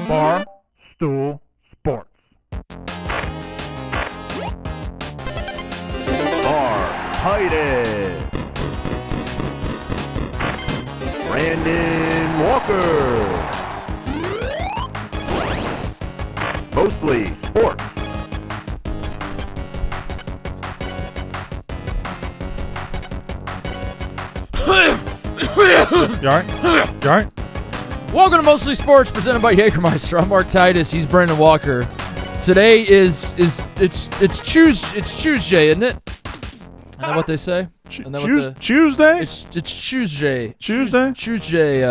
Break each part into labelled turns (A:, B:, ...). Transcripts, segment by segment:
A: Bar Stool Sports. Titus, Brandon Walker, Mostly Sports.
B: You all right? You all right?
C: Welcome to Mostly Sports, presented by Jägermeister. I'm Mark Titus. He's Brandon Walker. Today it's Tuesday, isn't it? Isn't that what they say?
B: Tuesday?
C: It's Tuesday.
B: Tuesday?
C: Tuesday,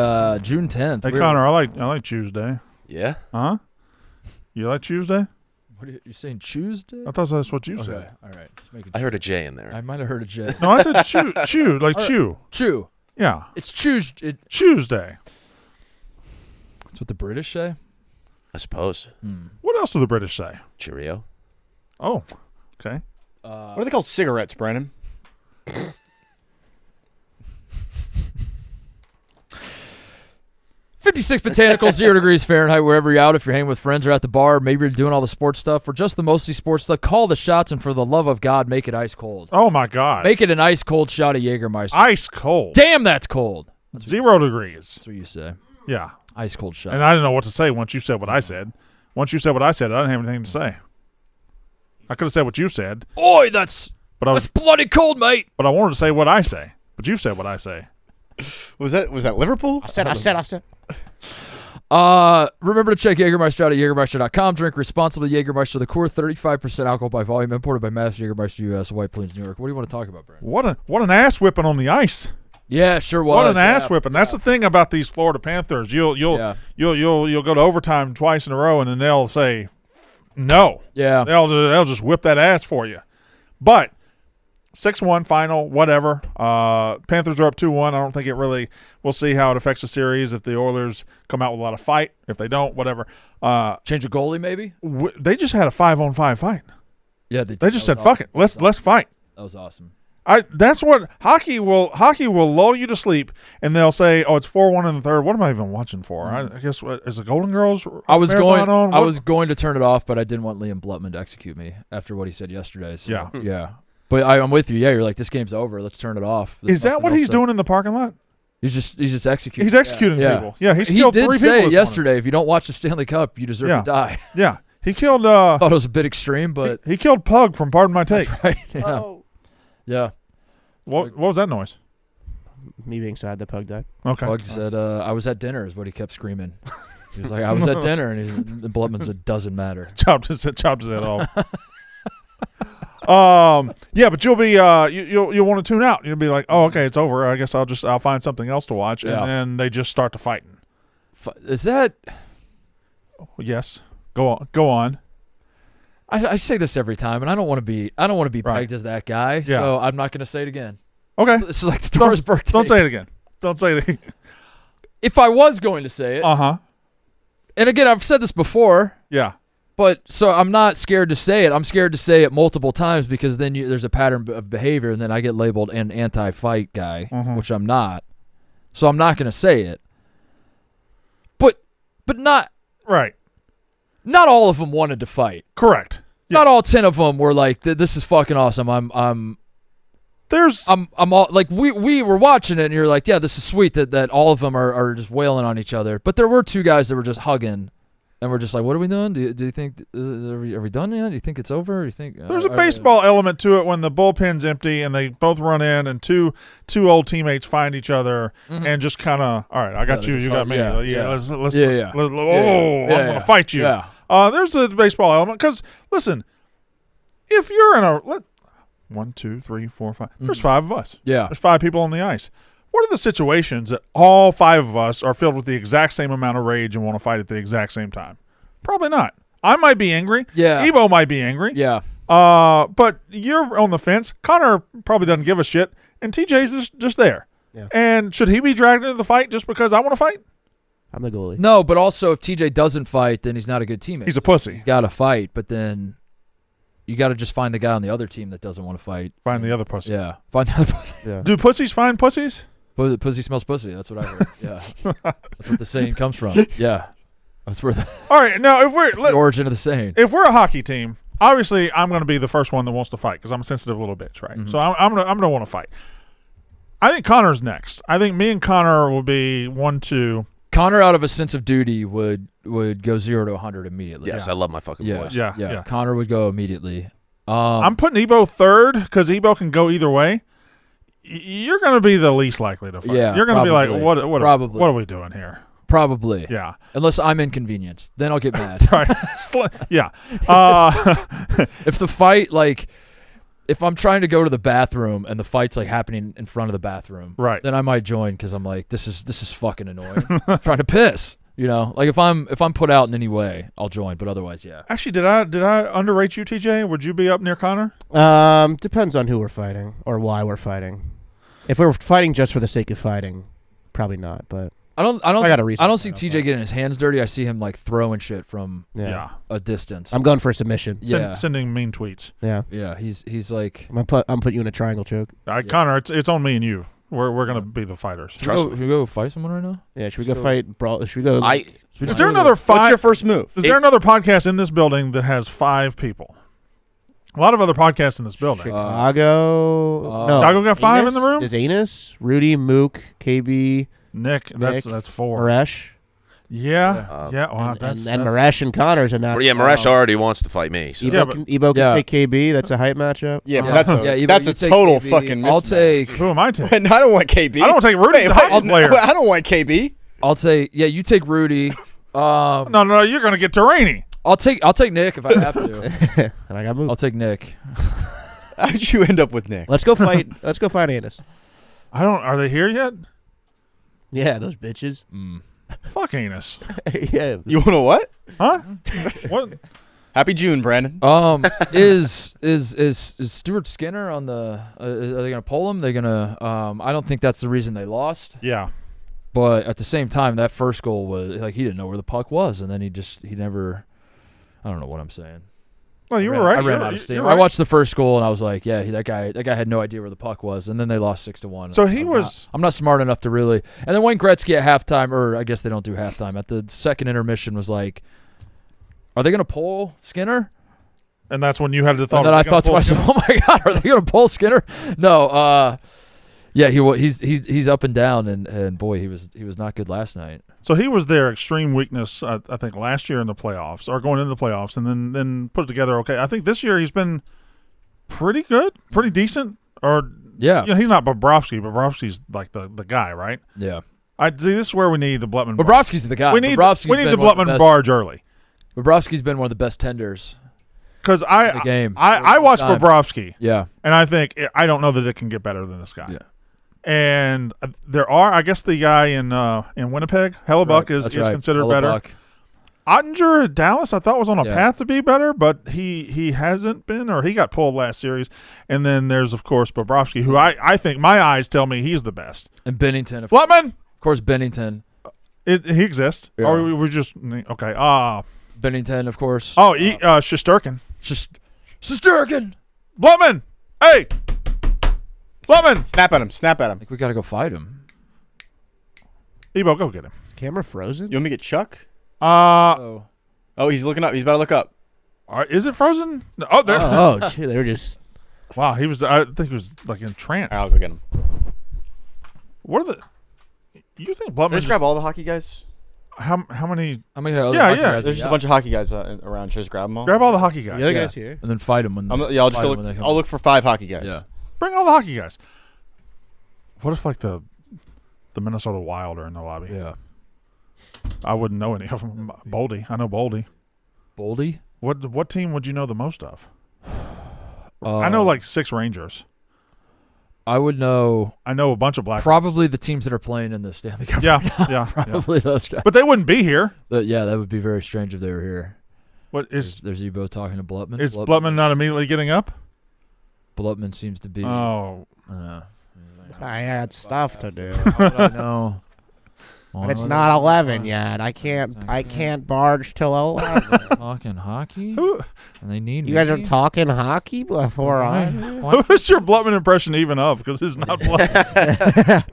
C: June 10th.
B: Hey, Connor, I like Tuesday.
D: Yeah?
B: Huh? You like Tuesday?
C: What are you saying, Tuesday?
B: I thought that's what you
C: Okay,
B: said.
C: all right. Just making
D: I
C: sure.
D: heard a J in there.
C: I might have heard a J.
B: No, I said chew, like chew.
C: Chew.
B: Yeah.
C: It's Tuesday.
B: Tuesday.
C: That's what the British say?
D: I suppose.
B: What else do the British say?
D: Cheerio.
B: Oh, okay.
E: What are they called? Cigarettes, Brandon.
C: 56 botanicals, 0 degrees Fahrenheit, wherever you're out. If you're hanging with friends or at the bar, maybe you're doing all the sports stuff or just the mostly sports stuff, call the shots, and for the love of God, make it ice cold.
B: Oh, my God.
C: Make it an ice cold shot of Jägermeister.
B: Ice cold.
C: Damn, that's cold.
B: 0 degrees.
C: That's what you say.
B: Yeah.
C: Ice cold shot.
B: And I didn't know what to say once you said what I said. Once you said what I said, I didn't have anything to say. I could have said what you said,
C: Oi, that's
B: but
C: bloody cold, mate.
B: I wanted to say what I say. But you said what I say.
E: Was that Liverpool? I said.
C: Remember to check Jägermeister out at Jägermeister.com. Drink responsibly. Jägermeister, the core, 35% alcohol by volume, imported by Mass Jägermeister U.S., White Plains, New York. What do you want to talk about, Brandon?
B: What an ass whipping on the ice.
C: Yeah, sure was.
B: What an ass whipping. That's the thing about these Florida Panthers. You'll go to overtime twice in a row, and then they'll say no.
C: Yeah.
B: They'll just whip that ass for you. But 6-1 final, whatever. Panthers are up 2-1. I don't think it really – we'll see how it affects the series if the Oilers come out with a lot of fight. If they don't, whatever.
C: Change a goalie, maybe?
B: They just had a 5-on-5 fight.
C: Yeah,
B: They just said, fuck it. Let's fight.
C: That was awesome.
B: That's what hockey will lull you to sleep, and they'll say, "Oh, it's 4-1 in the third." What am I even watching for? I guess is the Golden Girls?
C: I was
B: on?
C: I was going to turn it off, but I didn't want Liam Blutman to execute me after what he said yesterday. So, yeah. But I'm with you. Yeah, you're like, this game's over. Let's turn it off.
B: Is that what he's doing in the parking lot?
C: He's just executing.
B: He's executing people. Yeah, he killed 3 people.
C: He did say
B: this
C: yesterday,
B: morning.
C: if you don't watch the Stanley Cup, you deserve to die.
B: Yeah, he killed.
C: I thought it was a bit extreme, but
B: he killed Pug from Pardon My Take.
C: That's right. Yeah.
E: Oh.
C: Yeah.
B: What was that noise?
E: Me being sad that Pug died.
B: Okay.
C: Pug said, "I was at dinner," is what he kept screaming. He was like, "I was at dinner," and Blutman said, "Doesn't matter."
B: Chopped his head off. Yeah, but you'll be you'll want to tune out. You'll be like, oh, okay, it's over. I guess I'll find something else to watch, and then they just start to fighting.
C: Is that?
B: Yes. Go on.
C: I say this every time, and I don't want to be pegged as that guy, so I'm not going to say it again.
B: Okay.
C: This is like the Dorisburg.
B: Don't say it again. Don't say it again.
C: If I was going to say it, and again, I've said this before.
B: Yeah.
C: But so I'm not scared to say it. I'm scared to say it multiple times because then there's a pattern of behavior, and then I get labeled an anti-fight guy, which I'm not. So I'm not going to say it. But not right. Not all of them wanted to fight.
B: Correct. Yeah.
C: Not all 10 of them were like, "This is fucking awesome." I'm all like, we were watching it, and you're like, "Yeah, this is sweet that all of them are just wailing on each other." But there were 2 guys that were just hugging. And we're just like, what are we doing? Do you think are we done yet? Do you think it's over? Do you think
B: there's a baseball element to it when the bullpen's empty and they both run in and two old teammates find each other and just kind of, all right, I got you, you got me. Let's I'm gonna fight you.
C: Yeah.
B: There's a baseball element because listen, if you're in a 1, 2, 3, 4, 5, there's 5 of us.
C: Yeah,
B: there's 5 people on the ice. What are the situations that all 5 of us are filled with the exact same amount of rage and want to fight at the exact same time? Probably not. I might be angry.
C: Yeah.
B: Evo might be angry.
C: Yeah.
B: But you're on the fence. Connor probably doesn't give a shit. And TJ's just there. Yeah. And should he be dragged into the fight just because I want to fight?
E: I'm the goalie.
C: No, but also if TJ doesn't fight, then he's not a good teammate.
B: He's a pussy.
C: He's got to fight, but then you got to just find the guy on the other team that doesn't want to fight.
B: Find the other pussy.
C: Yeah. Find the other pussy.
E: Yeah.
B: Do pussies find pussies?
C: Pussy smells pussy. That's what I heard. Yeah. That's what the saying comes from. Yeah. That's where the,
B: All right, now if we're
C: the origin of the saying.
B: if we're a hockey team, obviously I'm going to be the first one that wants to fight because I'm a sensitive little bitch, right?
C: Mm-hmm.
B: So I'm gonna want to fight. I think Connor's next. I think me and Connor will be 1-2.
C: Connor, out of a sense of duty, would go 0 to 100 immediately.
D: Yes, I love my fucking
C: Yeah.
D: boys.
B: Yeah.
C: Connor would go immediately.
B: I'm putting Ebo third because Ebo can go either way. You're going to be the least likely to fight.
C: Yeah,
B: You're going to be like,
C: probably.
B: what
C: Probably.
B: are we doing here?
C: Probably.
B: Yeah.
C: Unless I'm inconvenienced. Then I'll get mad.
B: Right. Yeah.
C: If the fight, like, if I'm trying to go to the bathroom and the fight's, like, happening in front of the bathroom,
B: Right.
C: then I might join because I'm like, this is fucking annoying. I'm trying to piss. You know? Like, if I'm put out in any way, I'll join. But otherwise, yeah.
B: Actually, did I underrate you, TJ? Would you be up near Connor?
E: Depends on who we're fighting or why we're fighting. If we're fighting just for the sake of fighting, probably not. But
C: I don't
E: gotta research
C: I don't see
E: that,
C: TJ
E: but-
C: getting his hands dirty. I see him like throwing shit from
E: yeah,
C: a distance.
E: I'm going for a submission.
C: Yeah.
B: Sending mean tweets.
E: Yeah,
C: Yeah, he's like
E: I'm putting you in a triangle choke.
B: Connor, it's on me and you. We're gonna be the fighters.
D: Trust me.
C: should we go fight someone right now?
E: Yeah, should we go fight? Brawl? Should we go?
B: Is there another
E: What's
B: five?
E: your first move?
B: Is there another podcast in this building that has 5 people? A lot of other podcasts in this building.
E: Chicago. No,
B: Chicago got 5 in the room?
E: There's Anus, Rudy, Mook, KB,
B: Nick, that's 4.
E: Maresh.
B: Yeah. Wow,
E: and Maresh and Connor's are not.
D: Well, yeah, Maresh already wants to fight me. So.
E: Ebo can take KB. That's a hype matchup.
F: Yeah, but
C: Yeah,
F: that's
C: you
F: a
C: take
F: total
C: KB.
F: fucking
C: I'll
F: mismatch.
C: take.
B: Who am I taking?
F: I don't want KB.
B: I don't take Rudy. He's a hockey player.
F: I don't want KB.
C: I'll take. Yeah, you take Rudy.
B: No, you're gonna get Terrainy.
C: I'll take Nick if I have to.
E: And I got moved.
C: I'll take Nick.
F: How'd you end up with Nick?
E: Let's go fight. Let's go fight Anus.
B: Are they here yet?
E: Yeah, those bitches.
B: Fuck anus.
E: Yeah.
F: You want to what?
B: Huh? What?
F: Happy June, Brandon.
C: Is Stuart Skinner on the? Are they gonna pull him? They're gonna. I don't think that's the reason they lost.
B: Yeah.
C: But at the same time, that first goal was like he didn't know where the puck was, and then he never. I don't know what I'm saying.
B: Well, you were right.
C: I ran
B: You're
C: out of steam.
B: right.
C: I watched the first goal and I was like, yeah, that guy had no idea where the puck was, and then they lost 6-1.
B: So he was.
C: I'm not smart enough to really. And then Wayne Gretzky at halftime, or I guess they don't do halftime. At the second intermission, was like, "Are they going to pull Skinner?"
B: And that's when you had the thought.
C: And then I thought to myself, "Oh my God, are they going to pull Skinner?" No. Yeah, he's up and down, and boy, he was not good last night.
B: So he was their extreme weakness, I think, last year in the playoffs, or going into the playoffs, and then put it together okay. I think this year he's been pretty good, pretty decent. Or
C: Yeah.
B: he's not Bobrovsky. Bobrovsky's like the guy, right?
C: Yeah.
B: I see. This is where we need the Blutman.
C: Bobrovsky's the guy.
B: We need
C: Bobrovsky's
B: the
C: been one of the
B: Blutman
C: best-
B: barge early.
C: Bobrovsky's been one of the best tenders
B: Because
C: in the game.
B: I watched
C: Time.
B: Bobrovsky,
C: Yeah.
B: and I think I don't know that it can get better than this guy.
C: Yeah.
B: And there are, I guess, the guy in Winnipeg, Hellebuck, is
C: That's right.
B: considered better.
C: Hellebuck.
B: Ottinger at Dallas, I thought was on a
C: Yeah.
B: path to be better, but he hasn't been, or he got pulled last series. And then there's, of course, Bobrovsky, who I think my eyes tell me he's the best.
C: And Bennington. Of
B: Blutman,
C: course, Bennington.
B: he exists.
C: Yeah.
B: Or we just okay.
C: Bennington, of course.
B: Shesterkin.
C: Sisterkin.
B: Blutman, hey, Blutman.
F: Snap at him. Snap at him.
C: I think we got to go fight him.
B: Ebo, go get him.
E: Camera frozen.
F: You want me to get Chuck?
C: Oh.
F: Oh, he's looking up. He's about to look up.
B: All right, is it frozen? No, oh, there.
E: Oh, gee, they were just.
B: Wow, he was. I think he was like in trance.
F: All right, I'll go get him.
B: What are the? You think Blutman?
F: Let's grab all the hockey guys.
B: How many?
C: How many other
B: Yeah,
C: hockey
B: yeah.
C: guys
F: There's
C: we
F: just a
C: got?
F: bunch of hockey guys around. Just grab them all.
B: Grab all the hockey guys.
E: The other
C: Yeah.
E: guy's here.
C: And then fight them when.
F: I'll just
C: fight
F: go
C: 'em when they
F: look.
C: come.
F: I'll look for 5 hockey guys.
C: Yeah.
B: Bring all the hockey guys. What if like the Minnesota Wild are in the lobby?
C: Yeah.
B: I wouldn't know any of them. Boldy, I know Boldy.
C: Boldy.
B: What team would you know the most of? I know like 6 Rangers.
C: I would know
B: I know a bunch of Black.
C: probably the teams that are playing in the Stanley Cup.
B: Yeah.
C: Probably those guys.
B: But they wouldn't be here.
C: Yeah, that would be very strange if they were here.
B: What is
C: There's Ebo talking to Blutman.
B: Blutman not immediately getting up?
C: Blutman seems to be.
B: Oh,
E: I had stuff to do.
C: I know.
E: But it's not 11 yet. I can't barge till 11.
C: Talking hockey,
B: who
C: and they need
E: You guys are
C: me?
E: talking hockey before I.
C: Why-
B: who's your Blutman impression even of? Because it's not Blutman.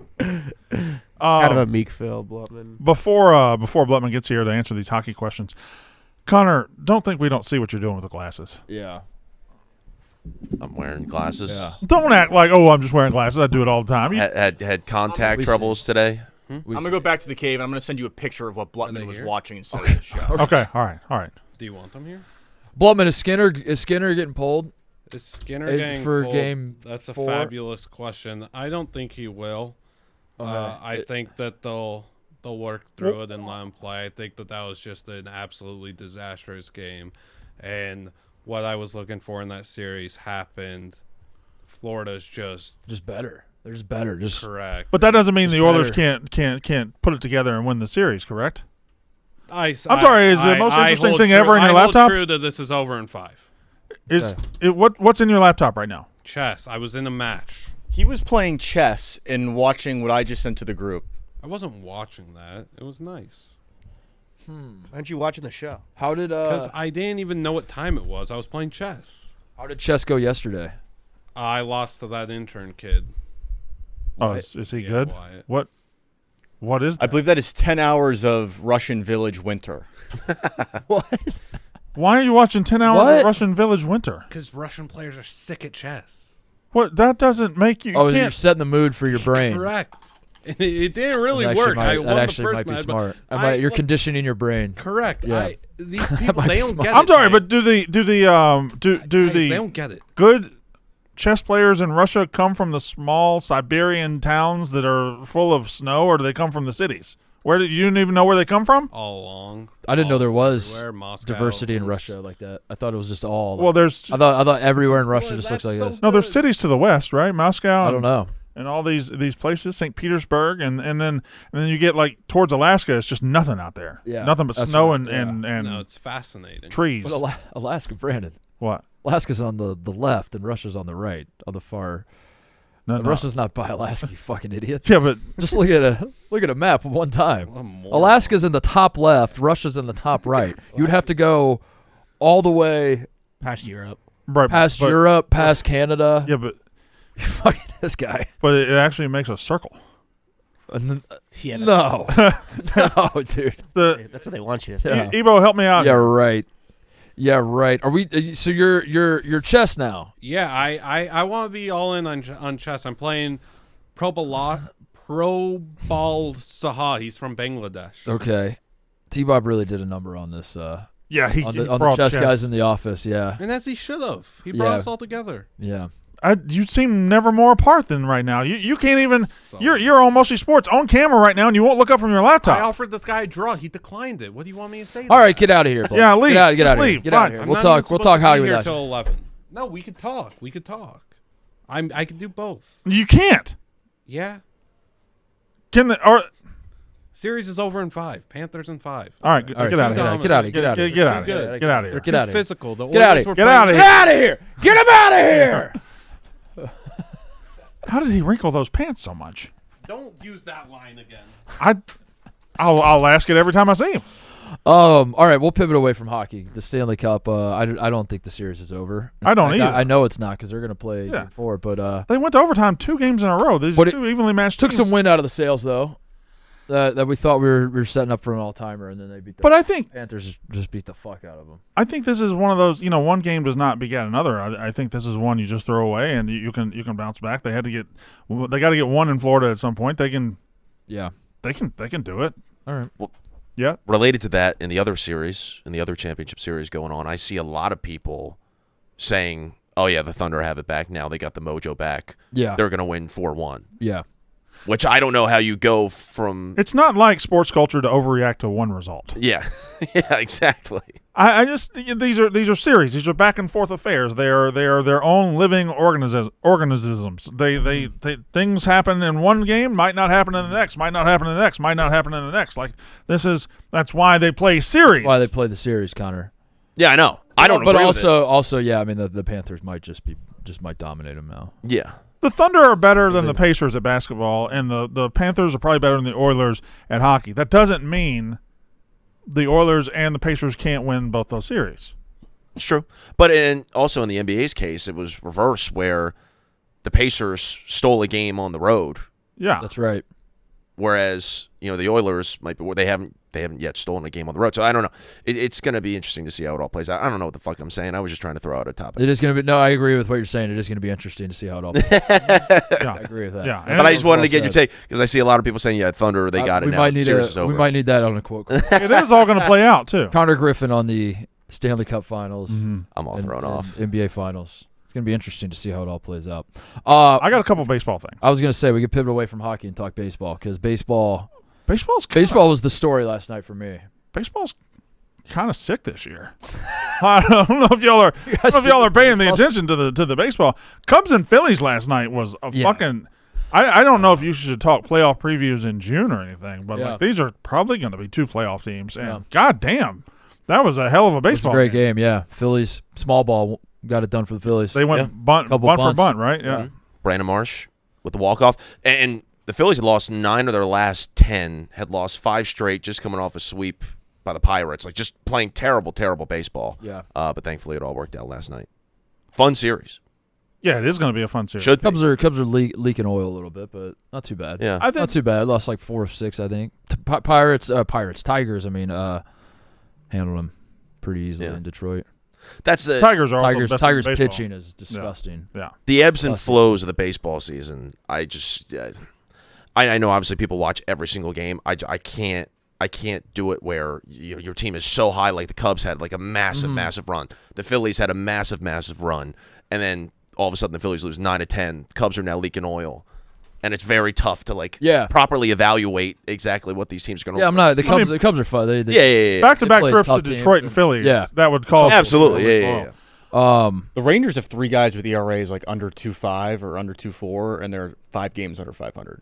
E: Kind of a meek Phil Blutman.
B: Before Blutman gets here to answer these hockey questions, Connor, don't think we don't see what you're doing with the glasses.
C: Yeah.
D: I'm wearing glasses.
C: Yeah.
B: Don't act like, oh, I'm just wearing glasses. I do it all the time.
D: Had contact
C: We
D: troubles today.
F: I'm going to go back to the cave, and I'm going to send you a picture of what Blutman was
G: here?
F: watching instead of the show.
B: Okay, all right.
G: Do you want them here?
C: Blutman, is Skinner getting pulled?
G: Is Skinner
C: Is
G: getting
C: for
G: pulled?
C: game
G: That's a
C: 4?
G: fabulous question. I don't think he will. I think that they'll work through it and let him play. I think that was just an absolutely disastrous game, and what I was looking for in that series happened. Florida's just
C: better. They're just better. Just
G: correct.
B: But that doesn't mean
C: It's
B: the Oilers
C: better.
B: can't put it together and win the series, correct?
G: I'm
B: sorry, is the most interesting thing ever in your laptop?
G: I hold true that this is over in 5.
B: What's in your laptop right now?
G: Chess. I was in a match.
F: He was playing chess and watching what I just sent to the group.
G: I wasn't watching that. It was nice.
E: Why aren't you watching the show?
C: how did
G: Because I didn't even know what time it was. I was playing chess.
C: how did chess go yesterday?
G: I lost to that intern kid.
B: Oh, is he
G: Yeah,
B: good?
G: Wyatt.
B: What is that?
F: I believe that is 10 hours of Russian Village Winter.
C: What?
B: Why are you watching 10 hours
C: What?
B: of Russian Village Winter?
G: Because Russian players are sick at chess.
B: What? That doesn't make you.
C: Oh,
B: you
C: you're
B: can't.
C: setting the mood for your brain.
G: Correct. And it didn't really
C: That actually
G: work.
C: might-
G: I
C: that
G: won the
C: actually
G: first
C: might be
G: match, but
C: smart.
G: I-
C: You're
G: like,
C: conditioning your brain.
G: correct.
C: Yeah.
G: These people,
C: might
G: they
C: be
G: don't
C: smart.
G: get it.
B: I'm sorry,
G: Mike.
B: but do
G: Guys,
B: the
G: they don't get it.
B: good chess players in Russia come from the small Siberian towns that are full of snow, or do they come from the cities? You didn't even know where they come from?
G: All along.
C: I didn't know there was
G: everywhere, Moscow,
C: diversity in
G: was-
C: Russia like that. I thought it was just all.
B: Well, there's
C: I thought everywhere in Russia
G: Boy,
C: just looks
G: that's
C: like
G: so
C: this.
B: no, there's
G: good.
B: cities to the west, right? Moscow.
C: I don't know.
B: And all these places, St. Petersburg, and then you get like towards Alaska. It's just nothing out there.
C: Yeah,
B: nothing but
C: that's
B: snow
C: right,
B: and
G: No, it's fascinating.
B: trees.
C: But Alaska, Brandon.
B: What?
C: Alaska's on the left and Russia's on the right, on the far.
B: No, no.
C: Russia's not by Alaska, you fucking idiot.
B: Yeah, but
C: Just look at a map one time.
G: What a moron.
C: Alaska's in the top left, Russia's in the top right. You would have to go all the way
E: Past Europe.
B: right,
C: past
B: but-
C: Europe, past Canada.
B: Yeah, but
C: Fucking this guy.
B: it actually makes a circle.
E: Yeah,
C: No, no, dude.
E: that's what they want you to think.
C: Yeah.
B: Ebo, help me out.
C: Yeah,
B: here.
C: right. Yeah, right. Are we? So you're chess now.
G: Yeah, I want to be all in on chess. I'm playing Probal Saha. He's from Bangladesh.
C: Okay. T-Bob really did a number on this.
B: Yeah, he
C: On the
B: brought
C: chess guys in the office. Yeah,
G: And as he should have. He brought
C: Yeah.
G: us all together.
C: yeah.
B: You seem never more apart than right now. You can't even.
G: So-
B: You're on Mostly Sports on camera right now, and you won't look up from your laptop.
G: I offered this guy a draw. He declined it. What do you want me to say?
C: All right, get out of here. Blake.
B: Yeah, leave.
C: Get out
B: Just
C: of here.
B: leave.
C: Get out
B: Fine.
C: of here.
G: I'm
C: We'll
G: not
C: talk.
G: even
C: We'll
G: supposed
C: talk
G: to be
C: Hollywood
G: here
C: without
G: till
C: you.
G: 11. No, we could talk. We could talk. I could do both.
B: You can't.
G: Yeah. Series is over in 5. Panthers in 5.
B: All right,
C: All right,
B: get out of here.
G: dominant.
C: Get out of here. Get out of here.
B: Get out of
G: Too
B: here.
G: good.
B: Get out of here.
C: Get out of
G: Too
C: here.
G: physical. The
C: Get out of
G: Oilers
C: here.
G: were
B: Get out of
G: playing-
B: here.
C: Get out of here. Get him out of here.
B: How did he wrinkle those pants so much?
G: Don't use that line again.
B: I'll ask it every time I see him.
C: All right, we'll pivot away from hockey. The Stanley Cup. I don't think the series is over.
B: I don't either.
C: I know it's not because they're going to play
B: Yeah.
C: game 4. But
B: They went to overtime 2 games in a row. These are
C: But it
B: 2 evenly matched
C: took
B: teams.
C: some wind out of the sails though. That we thought we were setting up for an all timer, and then they beat the
B: But I think
C: Panthers. Just beat the fuck out of them.
B: this is one of those. One game does not beget another. I think this is one you just throw away and you can bounce back. They got to get one in Florida at some point. They can
C: Yeah.
B: do it.
C: All right.
B: Yeah.
D: Related to that, in the other championship series going on, I see a lot of people saying, "Oh yeah, the Thunder have it back now. They got the mojo back.
C: Yeah.
D: They're going to win 4-1."
C: Yeah.
D: Which I don't know how you go from.
B: It's not like sports culture to overreact to one result.
D: Yeah, yeah, exactly.
B: I just these are series. These are back and forth affairs. They are their own living organisms. They things happen in one game, might not happen in the next, might not happen in the next, might not happen in the next. Like that's why they play series.
C: Why they play the series, Connor?
D: Yeah, I know. I don't.
C: But
D: agree with it.
C: also, yeah. I mean, the Panthers might might dominate them now.
D: Yeah.
B: The Thunder are better than the Pacers at basketball, and the Panthers are probably better than the Oilers at hockey. That doesn't mean the Oilers and the Pacers can't win both those series.
D: It's true. But also in the NBA's case, it was reverse where the Pacers stole a game on the road.
B: Yeah.
C: That's right.
D: Whereas the Oilers might be where they haven't yet stolen a game on the road. So I don't know. It's going to be interesting to see how it all plays out. I don't know what the fuck I'm saying. I was just trying to throw out a topic.
C: It is going to be. No, I agree with what you're saying. It is going to be interesting to see how it all plays out. I agree with that.
B: Yeah,
D: But I just wanted to get your take because I see a lot of people saying, "Yeah, Thunder, they got it now. The series is over."
C: We might need that on a quote.
B: It is all going to play out too.
C: Connor Griffin on the Stanley Cup Finals.
B: Mm-hmm.
D: I'm all thrown off.
C: NBA Finals. It's going to be interesting to see how it all plays out.
B: I got a couple baseball things.
C: I was going to say we could pivot away from hockey and talk baseball because baseball
B: Baseball
C: was the story last night for me.
B: Baseball's kind of sick this year. I don't know if y'all are paying the attention to the baseball. Cubs and Phillies last night was a fucking. I don't know if you should talk playoff previews in June or anything, but like, these are probably going to be two playoff teams. And goddamn, that was a hell of a baseball.
C: It was a great game. Yeah. Phillies small ball got it done for the Phillies.
B: They went bunt for bunt, right? Yeah.
D: Brandon Marsh with the walk-off. And the Phillies had lost 9 of their last 10, had lost 5 straight, just coming off a sweep by the Pirates. Like, just playing terrible, terrible baseball.
C: Yeah.
D: But thankfully it all worked out last night. Fun series.
B: Yeah, it is going to be a fun series.
D: Should be.
C: Cubs are leaking oil a little bit, but not too bad.
D: Yeah.
C: Not too bad. Lost like 4 of 6, I think. Tigers, handled them pretty easily in Detroit.
D: That's the
B: Tigers are also best
C: Tigers
B: in baseball.
C: pitching is disgusting.
B: Yeah.
D: The ebbs and flows of the baseball season. I just I know obviously people watch every single game. I can't do it where your team is so high, like the Cubs had like a massive run. The Phillies had a massive run, and then all of a sudden the Phillies lose 9 of 10. Cubs are now leaking oil, and it's very tough to properly evaluate exactly what these teams are going to.
C: Yeah, I'm not. The Cubs are fun.
D: Yeah.
B: Back-to-back
C: play
B: trips to
C: tough teams
B: Detroit and Philly.
C: Yeah.
B: That would cause
D: Absolutely. Yeah.
F: The Rangers have 3 guys with ERAs like under 2.5 or under 2.4, and they're 5 games under 500.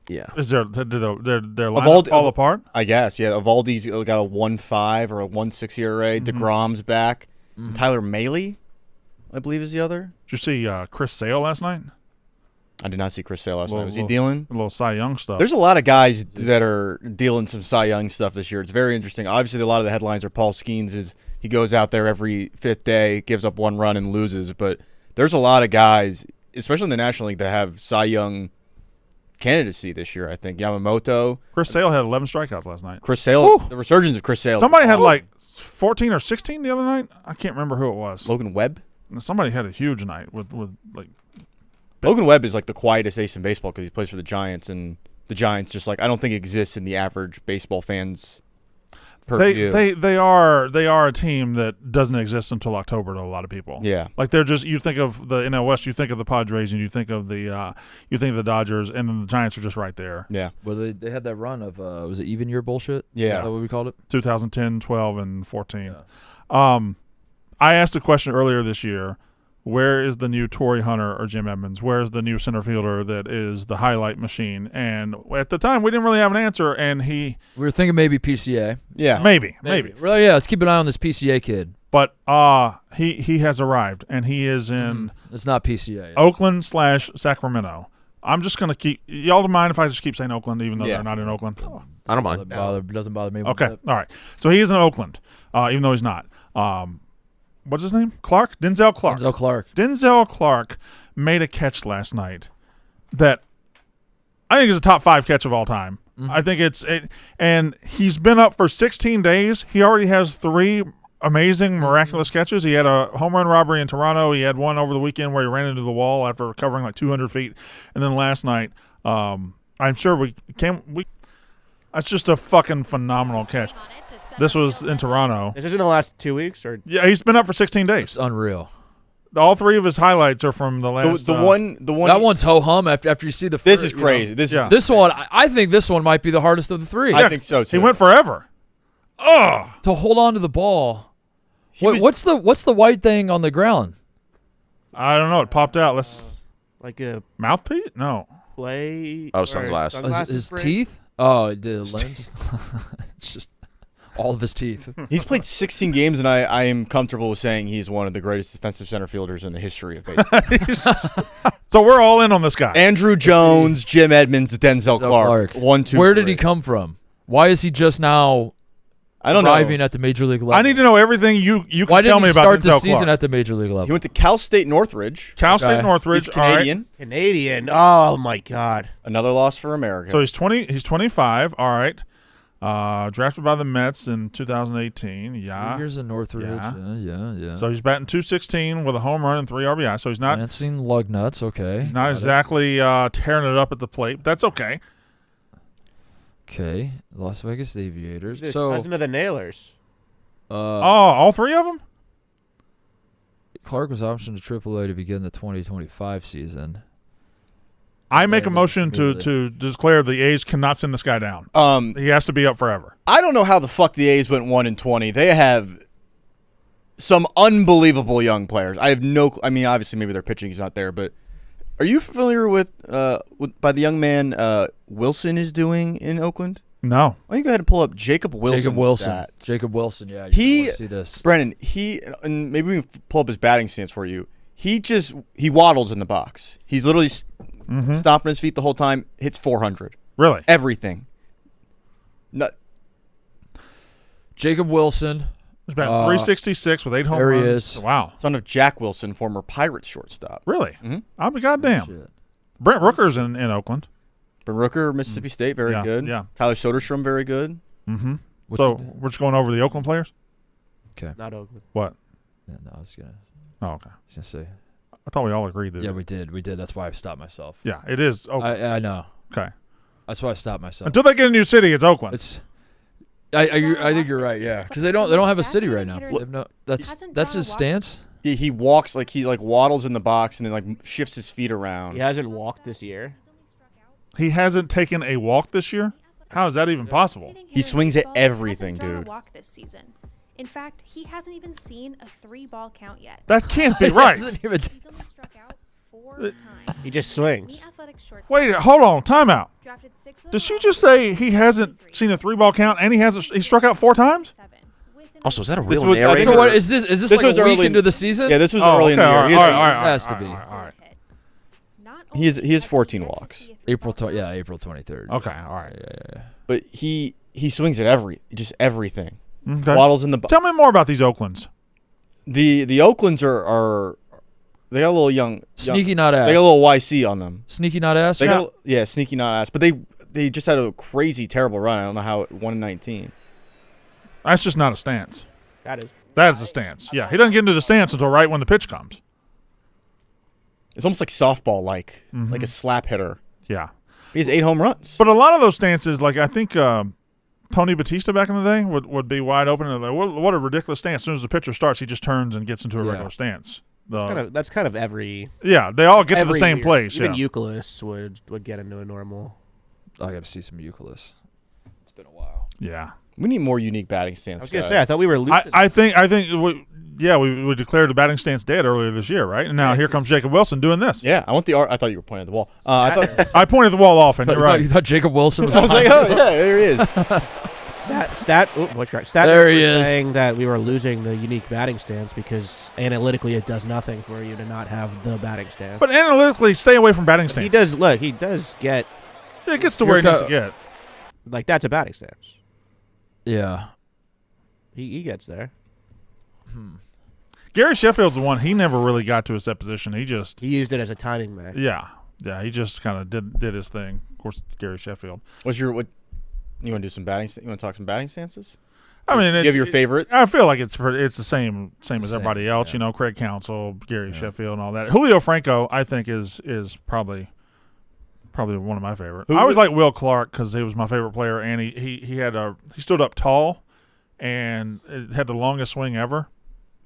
D: Yeah.
B: Is their lineup fall apart?
F: I guess, yeah. Evaldi's got a 1.5 or a 1.6 ERA. DeGrom's back. Tyler Mahle, I believe, is the other.
B: Did you see Chris Sale last night?
F: I did not see Chris Sale last night. Was he dealing?
B: A little Cy Young stuff.
F: There's a lot of guys that are dealing some Cy Young stuff this year. It's very interesting. Obviously, a lot of the headlines are Paul Skeens he goes out there every 5th day, gives up 1 run and loses. But there's a lot of guys, especially in the National League, that have Cy Young candidacy this year. I think Yamamoto.
B: Chris Sale had 11 strikeouts last night.
F: Chris Sale, the resurgence of Chris Sale.
B: Somebody had like 14 or 16 the other night. I can't remember who it was.
F: Logan Webb.
B: Somebody had a huge night with like.
F: Logan Webb is like the quietest ace in baseball because he plays for the Giants, and the Giants just like I don't think exists in the average baseball fan's purview.
B: They are a team that doesn't exist until October to a lot of people.
F: Yeah,
B: like they're just you think of the NL West, you think of the Padres, and you think of the Dodgers, and then the Giants are just right there.
F: Yeah,
C: well they had that run of was it even year bullshit?
F: Yeah,
C: is that what we called it?
B: 2010, 12, and 14. Yeah. I asked a question earlier this year. Where is the new Torrey Hunter or Jim Edmonds? Where is the new center fielder that is the highlight machine? And at the time, we didn't really have an answer, and we
C: were thinking maybe PCA.
B: Yeah. Maybe.
C: Well, yeah, let's keep an eye on this PCA kid.
B: But he has arrived, and he is in
C: it's not PCA.
B: Oakland/Sacramento. I'm just going to keep – y'all don't mind if I just keep saying Oakland even though they're not in Oakland?
D: I don't mind.
C: Doesn't bother me.
B: Okay. All right. So he is in Oakland, even though he's not. What's his name? Clark? Denzel Clark. Denzel Clark made a catch last night that I think is a top 5 catch of all time. I think and he's been up for 16 days. He already has 3 amazing, miraculous catches. He had a home run robbery in Toronto. He had one over the weekend where he ran into the wall after recovering like 200 feet. And then last night, I'm sure that's just a fucking phenomenal catch. This was in Toronto.
E: Is this in the last 2 weeks? Or
B: yeah, he's been up for 16 days.
C: It's unreal.
B: All 3 of his highlights are from the last.
F: The one.
C: That one's ho hum. After you see the.
F: This is crazy.
C: This one. I think this one might be the hardest of the 3.
F: I think so too.
B: He went forever. Oh,
C: to hold on to the ball. What's the white thing on the ground?
B: I don't know. It popped out. Let's
E: like a
B: mouthpiece. No.
E: Play.
D: Oh, sunglasses.
C: His teeth. Oh, it did lens. It's just all of his teeth.
F: He's played 16 games, and I am comfortable with saying he's one of the greatest defensive center fielders in the history of baseball.
B: So we're all in on this guy.
F: Andrew Jones, Jim Edmonds, Denzel Clark. 1, 2,
C: Where
F: 3.
C: did he come from? Why is he just now
F: I don't
C: arriving
F: know.
C: at the major league level?
B: I need to know everything you
C: Why
B: can tell
C: didn't
B: me
C: he
B: about
C: start the
B: Denzel
C: season
B: Clark.
C: at the major league level?
F: He went to Cal State Northridge.
B: Cal State
C: Okay.
B: Northridge.
F: He's
B: all right.
F: Canadian.
E: Canadian. Oh my God.
F: Another loss for America.
B: So he's 20. He's 25. All right. Drafted by the Mets in 2018.
C: 3
B: Yeah.
C: years in Northridge.
B: Yeah.
C: Yeah.
B: So he's batting 216 with a home run and 3 RBI. So he's not
C: Lansing lug nuts. Okay.
B: he's not
C: Got it.
B: exactly tearing it up at the plate. But that's okay.
C: Okay. Las Vegas Aviators.
E: He's a
C: So
E: cousin of the Nailers.
B: All 3 of them.
C: Clark was optioned to AAA to begin the 2025 season.
B: I make a
C: Yeah,
B: motion
C: really.
B: to declare the A's cannot send this guy down. He has to be up forever.
F: I don't know how the fuck the A's went 1-20. They have some unbelievable young players. I have no. I mean, obviously, maybe their pitching is not there, but are you familiar with by the young man Wilson is doing in Oakland?
B: No.
F: Why don't you go ahead and pull up Jacob Wilson?
C: Jacob Wilson.
F: stats?
C: Jacob Wilson. Yeah.
F: He-
C: You wanna see this.
F: Brennan, and maybe we can pull up his batting stance for you. He waddles in the box. He's literally stomping his feet the whole time. Hits 400.
B: Really?
F: Everything. No,
C: Jacob Wilson.
B: He's batting 366 with 8 home
C: there he
B: runs.
C: is.
B: Wow.
F: son of Jack Wilson, former Pirates shortstop.
B: Really?
F: Mhm.
B: I'll be goddamn.
C: Shit.
B: Brent Rooker's in Oakland.
F: Ben Rooker, Mississippi State, very
B: Yeah,
F: good.
B: yeah.
F: Tyler Soderstrom, very good.
B: Mm-hmm.
C: What's
B: So
C: he do?
B: we're just going over the Oakland players?
C: Okay.
E: Not Oakland.
B: What?
C: Yeah, no, I was gonna
B: Oh, okay.
C: say.
B: I thought we all agreed that.
C: Yeah, we did. That's why I stopped myself.
B: Yeah, it is Oakland.
C: I know.
B: Okay.
C: That's why I stopped myself.
B: Until they get a new city, it's Oakland.
C: It's. I think you're right. Yeah, because they don't have a city right now. They have no, that's his stance.
F: He walks he waddles in the box and then shifts his feet around.
E: He hasn't walked this year.
B: He hasn't taken a walk this year? How is that even possible?
F: He swings at everything, dude.
H: Walk this season. In fact, he hasn't even seen a 3-ball count yet.
B: That can't be right.
C: Doesn't even-
H: He's only struck out 4 times.
E: He just swings.
H: The Athletic shortstop
B: Wait, hold on. Time out.
H: drafted 6th
B: Did she just say he hasn't seen a 3-ball count and he struck out 4 times?
D: Also, is that a
F: This
D: real
F: was- I think
D: narrator?
C: So what is this? Is this
F: This
C: like
F: was
C: a week
F: early-
C: into the season?
F: Yeah, this was
B: Oh,
F: early in the
B: okay,
F: year.
B: all
F: He
B: right,
F: has-
B: all right,
C: Has to
B: all
C: be.
B: right, all right.
F: He has 14 walks.
C: April 23rd.
B: Okay, all right.
C: Yeah.
F: But he swings at everything.
B: Okay.
F: Waddles in the box.
B: Tell me more about these Oaklands.
F: The Oaklands are they got a little young.
C: Sneaky not ass.
F: They got a little YC on them.
C: Sneaky not ass.
F: They got sneaky not ass. But they just had a crazy terrible run. I don't know how it won in 19.
B: That's just not a stance.
E: That is.
B: That is a stance. Yeah, he doesn't get into the stance until right when the pitch comes.
F: It's almost like softball, like a slap hitter.
B: Yeah.
F: He has 8 home runs.
B: But a lot of those stances, like I think Tony Batista back in the day would be wide open. And like, what a ridiculous stance. As soon as the pitcher starts, he just turns and gets into a regular stance.
E: That's kind of every.
B: Yeah, they all get to the
E: every
B: same
E: year.
B: place.
E: Even
B: Yeah.
E: Euclid would get into a normal.
C: I got to see some Euclid. It's been a while.
B: Yeah.
F: We need more unique batting stance.
E: I was gonna say I thought we were losing.
B: I think we declared the batting stance dead earlier this year, right? And now here comes Jacob Wilson doing this.
F: Yeah, I want the art. I thought you were pointing at the wall. I thought.
B: I pointed the wall off, and you're
C: You
B: right.
C: thought Jacob Wilson was
F: I was like, oh yeah, there he is.
E: Stat. Oh, voice crack. Stat.
C: There he
E: was
C: is.
E: saying that we were losing the unique batting stance because analytically it does nothing for you to not have the batting stance.
B: But analytically, stay away from batting stance.
E: he does. Look, he does get
B: It gets to where he
C: You're
B: needs to get.
E: like that's a batting stance.
C: Yeah.
E: He gets there.
B: Gary Sheffield's the one. He never really got to a set position. He just,
E: He used it as a timing match.
B: yeah, he just kind of did his thing. Of course, Gary Sheffield.
F: What's your what? You want to do some batting? You want to talk some batting stances?
B: I mean,
F: You have your favorites.
B: I feel like it's the same as
C: Same,
B: everybody else.
C: yeah.
B: You know, Craig Counsell, Gary Sheffield, and all that. Julio Franco, I think, is probably one of my favorite. I always like Will Clark because he was my favorite player, and he stood up tall, and it had the longest swing ever.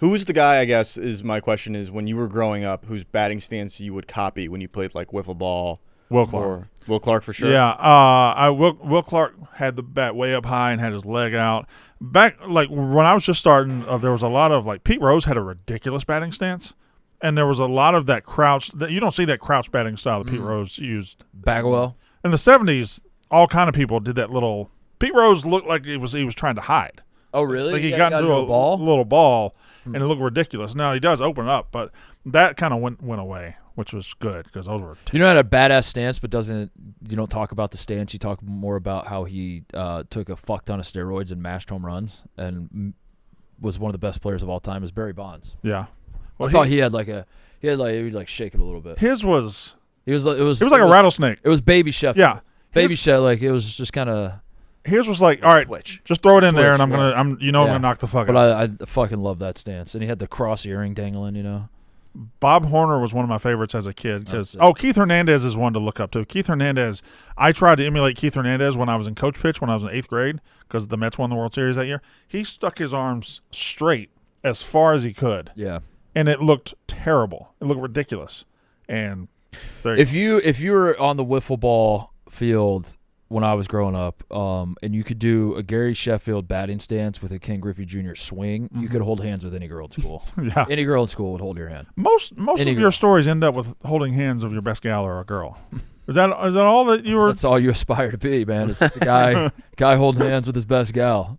F: Who was the guy? I guess is my question. Is when you were growing up, whose batting stance you would copy when you played like wiffle ball?
B: Will Clark.
F: Or Will Clark for sure.
B: Yeah, Will Clark had the bat way up high and had his leg out. Back like when I was just starting, there was a lot of like Pete Rose had a ridiculous batting stance, and there was a lot of that crouch. That you don't see that crouch batting style that Pete Rose used
C: Bagwell.
B: in the '70s. All kind of people did that little. Pete Rose looked like he was trying to hide.
C: Oh, really?
B: Like he
C: Yeah,
B: got into a
C: ball?
B: little ball, and it looked ridiculous. Now he does open up, but that kind of went away, which was good because those were.
C: You know, had a badass stance, but you don't talk about the stance. You talk more about how he took a fuck ton of steroids and mashed home runs and was one of the best players of all time. Is Barry Bonds.
B: Yeah.
C: Well, I thought he would shake it a little bit.
B: His was.
C: It was like
B: a rattlesnake.
C: It was baby chef.
B: Yeah.
C: Baby chef. Like it was just kind of.
B: His was like, all right,
D: Twitch.
B: just throw it in there, and
C: Twitch,
B: I'm gonna knock the fuck
C: But
B: out.
C: I fucking love that stance, and he had the cross earring dangling. You know.
B: Bob Horner was one of my favorites as a kid because
C: That's
B: Keith Hernandez is one to look up to. Keith Hernandez, I tried to emulate Keith Hernandez when I was in coach pitch when I was in 8th grade because the Mets won the World Series that year. He stuck his arms straight as far as he could,
C: Yeah.
B: and it looked terrible. It looked ridiculous. And there
C: If you were on the wiffle ball field when I was growing up, and you could do a Gary Sheffield batting stance with a Ken Griffey Jr. swing, you could hold hands with any girl at school.
B: yeah,
C: Any girl in school would hold your hand.
B: most
C: Any
B: of
C: girl.
B: your stories end up with holding hands of your best gal or a girl. Is that all that you were?
C: That's all you aspire to be, man. It's just a guy holding hands with his best gal.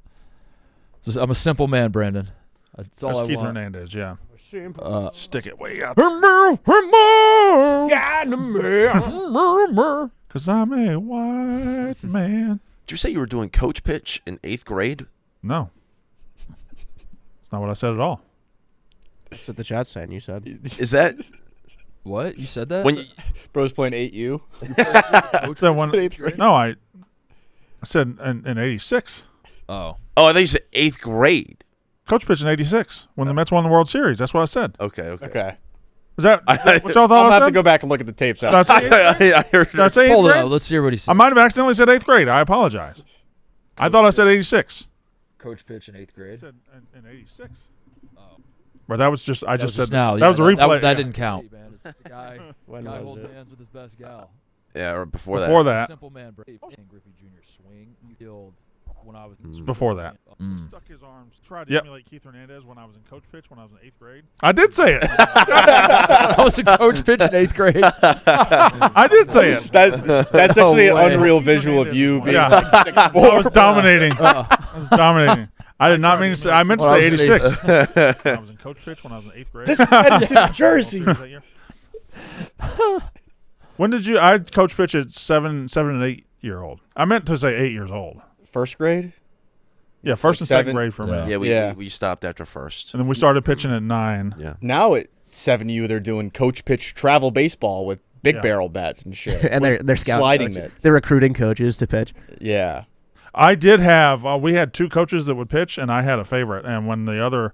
C: I'm a simple man, Brandon. That's all
B: That's
C: I
B: Keith
C: want.
B: Hernandez, yeah. Stick it way out. Because I'm a white man.
D: Did you say you were doing coach pitch in 8th grade?
B: No. It's not what I said at all.
E: That's what the chat's saying. You said.
D: Is that
C: What? You said that?
D: when you,
F: Bro's playing 8U.
B: What's that one?
F: Eighth grade.
B: No, I said in 86.
C: Oh.
D: Oh, I thought you said 8th grade.
B: Coach pitch in 86 when the Mets won the World Series. That's what I said.
D: Okay.
F: Okay.
B: Is that what y'all
F: I'm
B: thought
F: gonna
B: I
F: have to
B: said?
F: go back and look at the tapes.
B: Did I say eighth grade?
D: I heard
B: Did I say 8th
C: Hold
B: grade?
C: on. Let's hear what he said.
B: I might have accidentally said 8th grade. I apologize. I thought I said 86.
C: Coach pitch in 8th grade.
B: said in 86. But that was just, I just said,
C: now.
B: that was the replay.
C: That
B: yeah.
C: didn't count. Guy
E: When was
C: holding
E: it?
C: hands with his best gal.
D: Yeah, or before
B: Before
D: that.
B: that.
C: Simple man, Ken Griffey Jr. swing. You killed when I was
B: Before that.
C: Mm.
B: His arms. Tried to emulate Keith Hernandez when I was in coach pitch when I was in 8th grade. I did say it.
C: I was a coach pitch in 8th grade.
B: I did say it.
F: That's
C: No
F: actually
C: way.
F: an unreal visual of you being
B: Yeah.
F: like 6'4".
B: I was dominating. I was dominating. I did not mean to say. I meant to
C: Well,
B: say
C: I was
B: 86. When I was in coach pitch when I was in 8th grade.
F: This headed to New Jersey.
B: That year. When did you? I coach pitch at 7 and 8 year old. I meant to say 8 years old.
F: First grade?
B: Yeah, first and
F: Seven?
B: second grade for me.
C: Yeah.
D: Yeah, we stopped after first.
B: And then we started pitching at 9.
D: Yeah.
F: Now at 7U, they're doing coach pitch travel baseball with big
B: Yeah.
F: barrel bats and shit.
E: And they're scouting
F: sliding
E: coaches.
F: mitts.
E: They're recruiting coaches to pitch.
F: Yeah.
B: I did have. We had 2 coaches that would pitch, and I had a favorite. And when the other,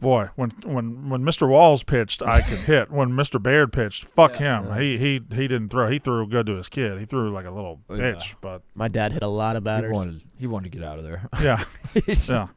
B: when Mr. Walls pitched, I could hit. When Mr. Baird pitched, fuck him. He didn't throw. He threw good to his kid. He threw like a little bitch. But
E: My dad hit a lot of batters.
C: He wanted to get out of there.
B: yeah, yeah.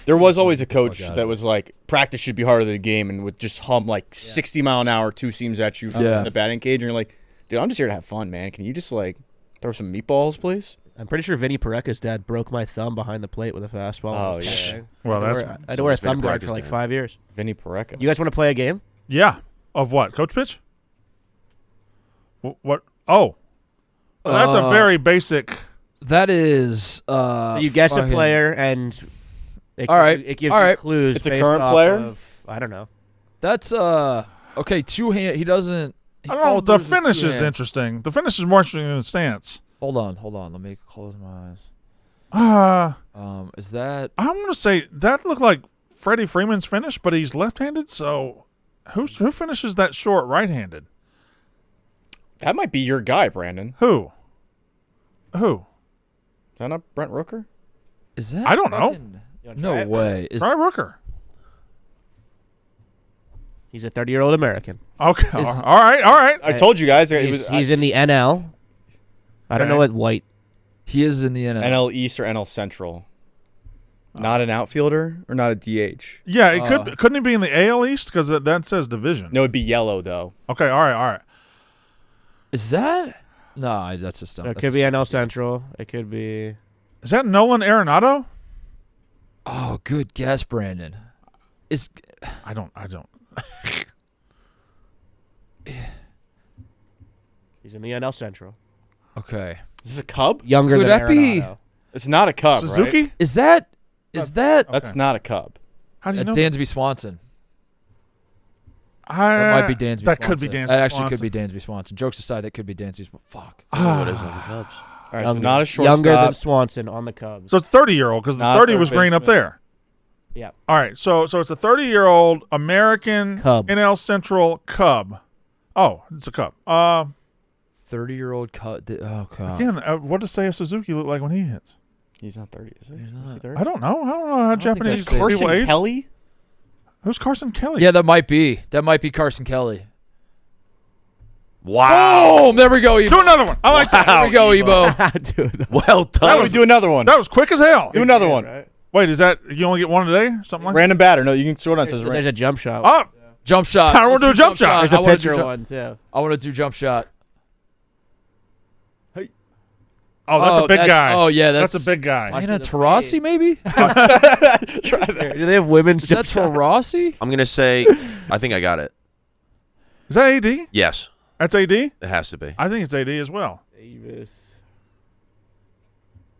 F: There was always a coach
C: out of
F: that
C: it.
F: was like, practice should be harder than the game, and would just hum like 60 mile an hour two seams at you from
C: Yeah.
F: the batting cage, and you're like, dude, I'm just here to have fun, man. Can you just like throw some meatballs, please?
E: I'm pretty sure Vinny Pareca's dad broke my thumb behind the plate with a fastball.
F: Oh,
E: I was
F: yeah.
E: catching.
B: Well,
E: I had
B: that's
E: to wear- I had to wear a
D: it's Vinny
E: thumb guard for
D: Pareca's
E: like
D: dad.
E: 5 years.
F: Vinny Pareca.
E: You guys want to play a game?
B: Yeah. Of what? Coach pitch? What? Oh, well, that's a very basic.
C: That is.
E: So you guess a
C: fucking-
E: player, and it
C: All
E: gives
C: right.
E: you, it gives
C: All
E: you
C: right.
E: clues.
F: It's a
E: based
F: current
E: off
F: player?
E: Of, I don't know.
C: That's okay. 2 hand. He doesn't. He
B: I don't know.
C: followed
B: The
C: through with
B: finish
C: 2
B: is
C: hands.
B: interesting. The finish is more interesting than the stance.
C: Hold on. Let me close my eyes. Is that?
B: I'm gonna say that looked like Freddie Freeman's finish, but he's left-handed. So, who finishes that short right-handed?
F: That might be your guy, Brandon.
B: Who?
F: Is that not Brent Rooker?
C: Is that?
B: I don't know.
C: fucking- No way. Is
B: Try Rooker.
E: He's a 30-year-old American.
B: Okay.
C: Is-
B: all right.
F: I told you guys. It
E: He's,
F: was
E: he's in the NL. I don't
B: Okay.
E: know what white.
C: he is in the NL?
F: NL East or NL Central. Not an outfielder or not a DH.
B: Yeah, it couldn't he be in the AL East because that says division?
F: No, it'd be yellow though.
B: Okay. All right.
C: Is that? No, that's just.
E: It could be NL Central. It could be.
B: Is that Nolan Arenado?
C: Oh, good guess, Brandon. Is
B: I don't.
E: He's in the NL Central.
C: okay.
F: Is this a Cub?
E: Younger
C: Could
E: than
C: that be-
E: Arenado.
F: It's not a Cub,
B: Suzuki?
F: right?
C: Is that? Is that?
F: That's not a Cub.
B: How do you know?
C: Dansby Swanson. That might be Dansby
B: That
C: Swanson.
B: could be Dansby
C: That actually
B: Swanson.
C: could be Dansby Swanson. Jokes aside, that could be Dansby. Fuck.
D: What is on the Cubs?
F: All right, so not a shortstop.
E: Younger than Swanson on the Cubs.
B: So it's 30-year-old because the
F: Not
B: 30
F: third
B: was green up
F: baseman.
B: there.
E: Yeah.
B: All right, so it's a 30-year-old American
E: Cub.
B: NL Central Cub. Oh, it's a Cub.
C: 30-year-old cut. Oh god.
B: Again, what does Seiya Suzuki look like when he hits?
F: He's not 30, is he?
C: He's
F: Is
C: not.
F: he 30?
B: I don't know. I don't know how
C: think
B: Japanese
C: that's
B: people
F: Carson
B: age.
F: Kelly?
B: Who's Carson Kelly?
C: Yeah, that might be. That might be Carson Kelly.
D: Wow.
C: Boom! There we go, Ebo.
B: Do another one. I like that.
C: There we go, Ebo.
E: Dude.
D: Well done.
F: Why don't we do another one?
B: That was quick as hell.
F: Do another one.
E: Right?
B: Wait, is that you only get one today? Something like
F: Random batter. No, you can sort on. It says
E: There's
F: random.
E: a jump shot.
B: that? Oh,
C: Jump shot.
B: I wanna
C: Let's
B: do a jump shot.
E: There's
C: I
E: a
C: wanna do
E: pitcher
C: ju-
E: one too.
C: I want to do jump shot.
B: oh, that's a big guy.
C: Oh yeah, that's
B: a big guy.
E: Watch
C: Diana
E: the
C: Taurasi,
E: fade.
C: maybe?
E: Do they have women's
C: Is that
E: jump shot?
C: Taurasi?
D: I'm gonna say, I think I got it.
B: Is that AD?
D: Yes,
B: That's AD?
D: it has to be.
B: I think it's AD as well.
E: Davis.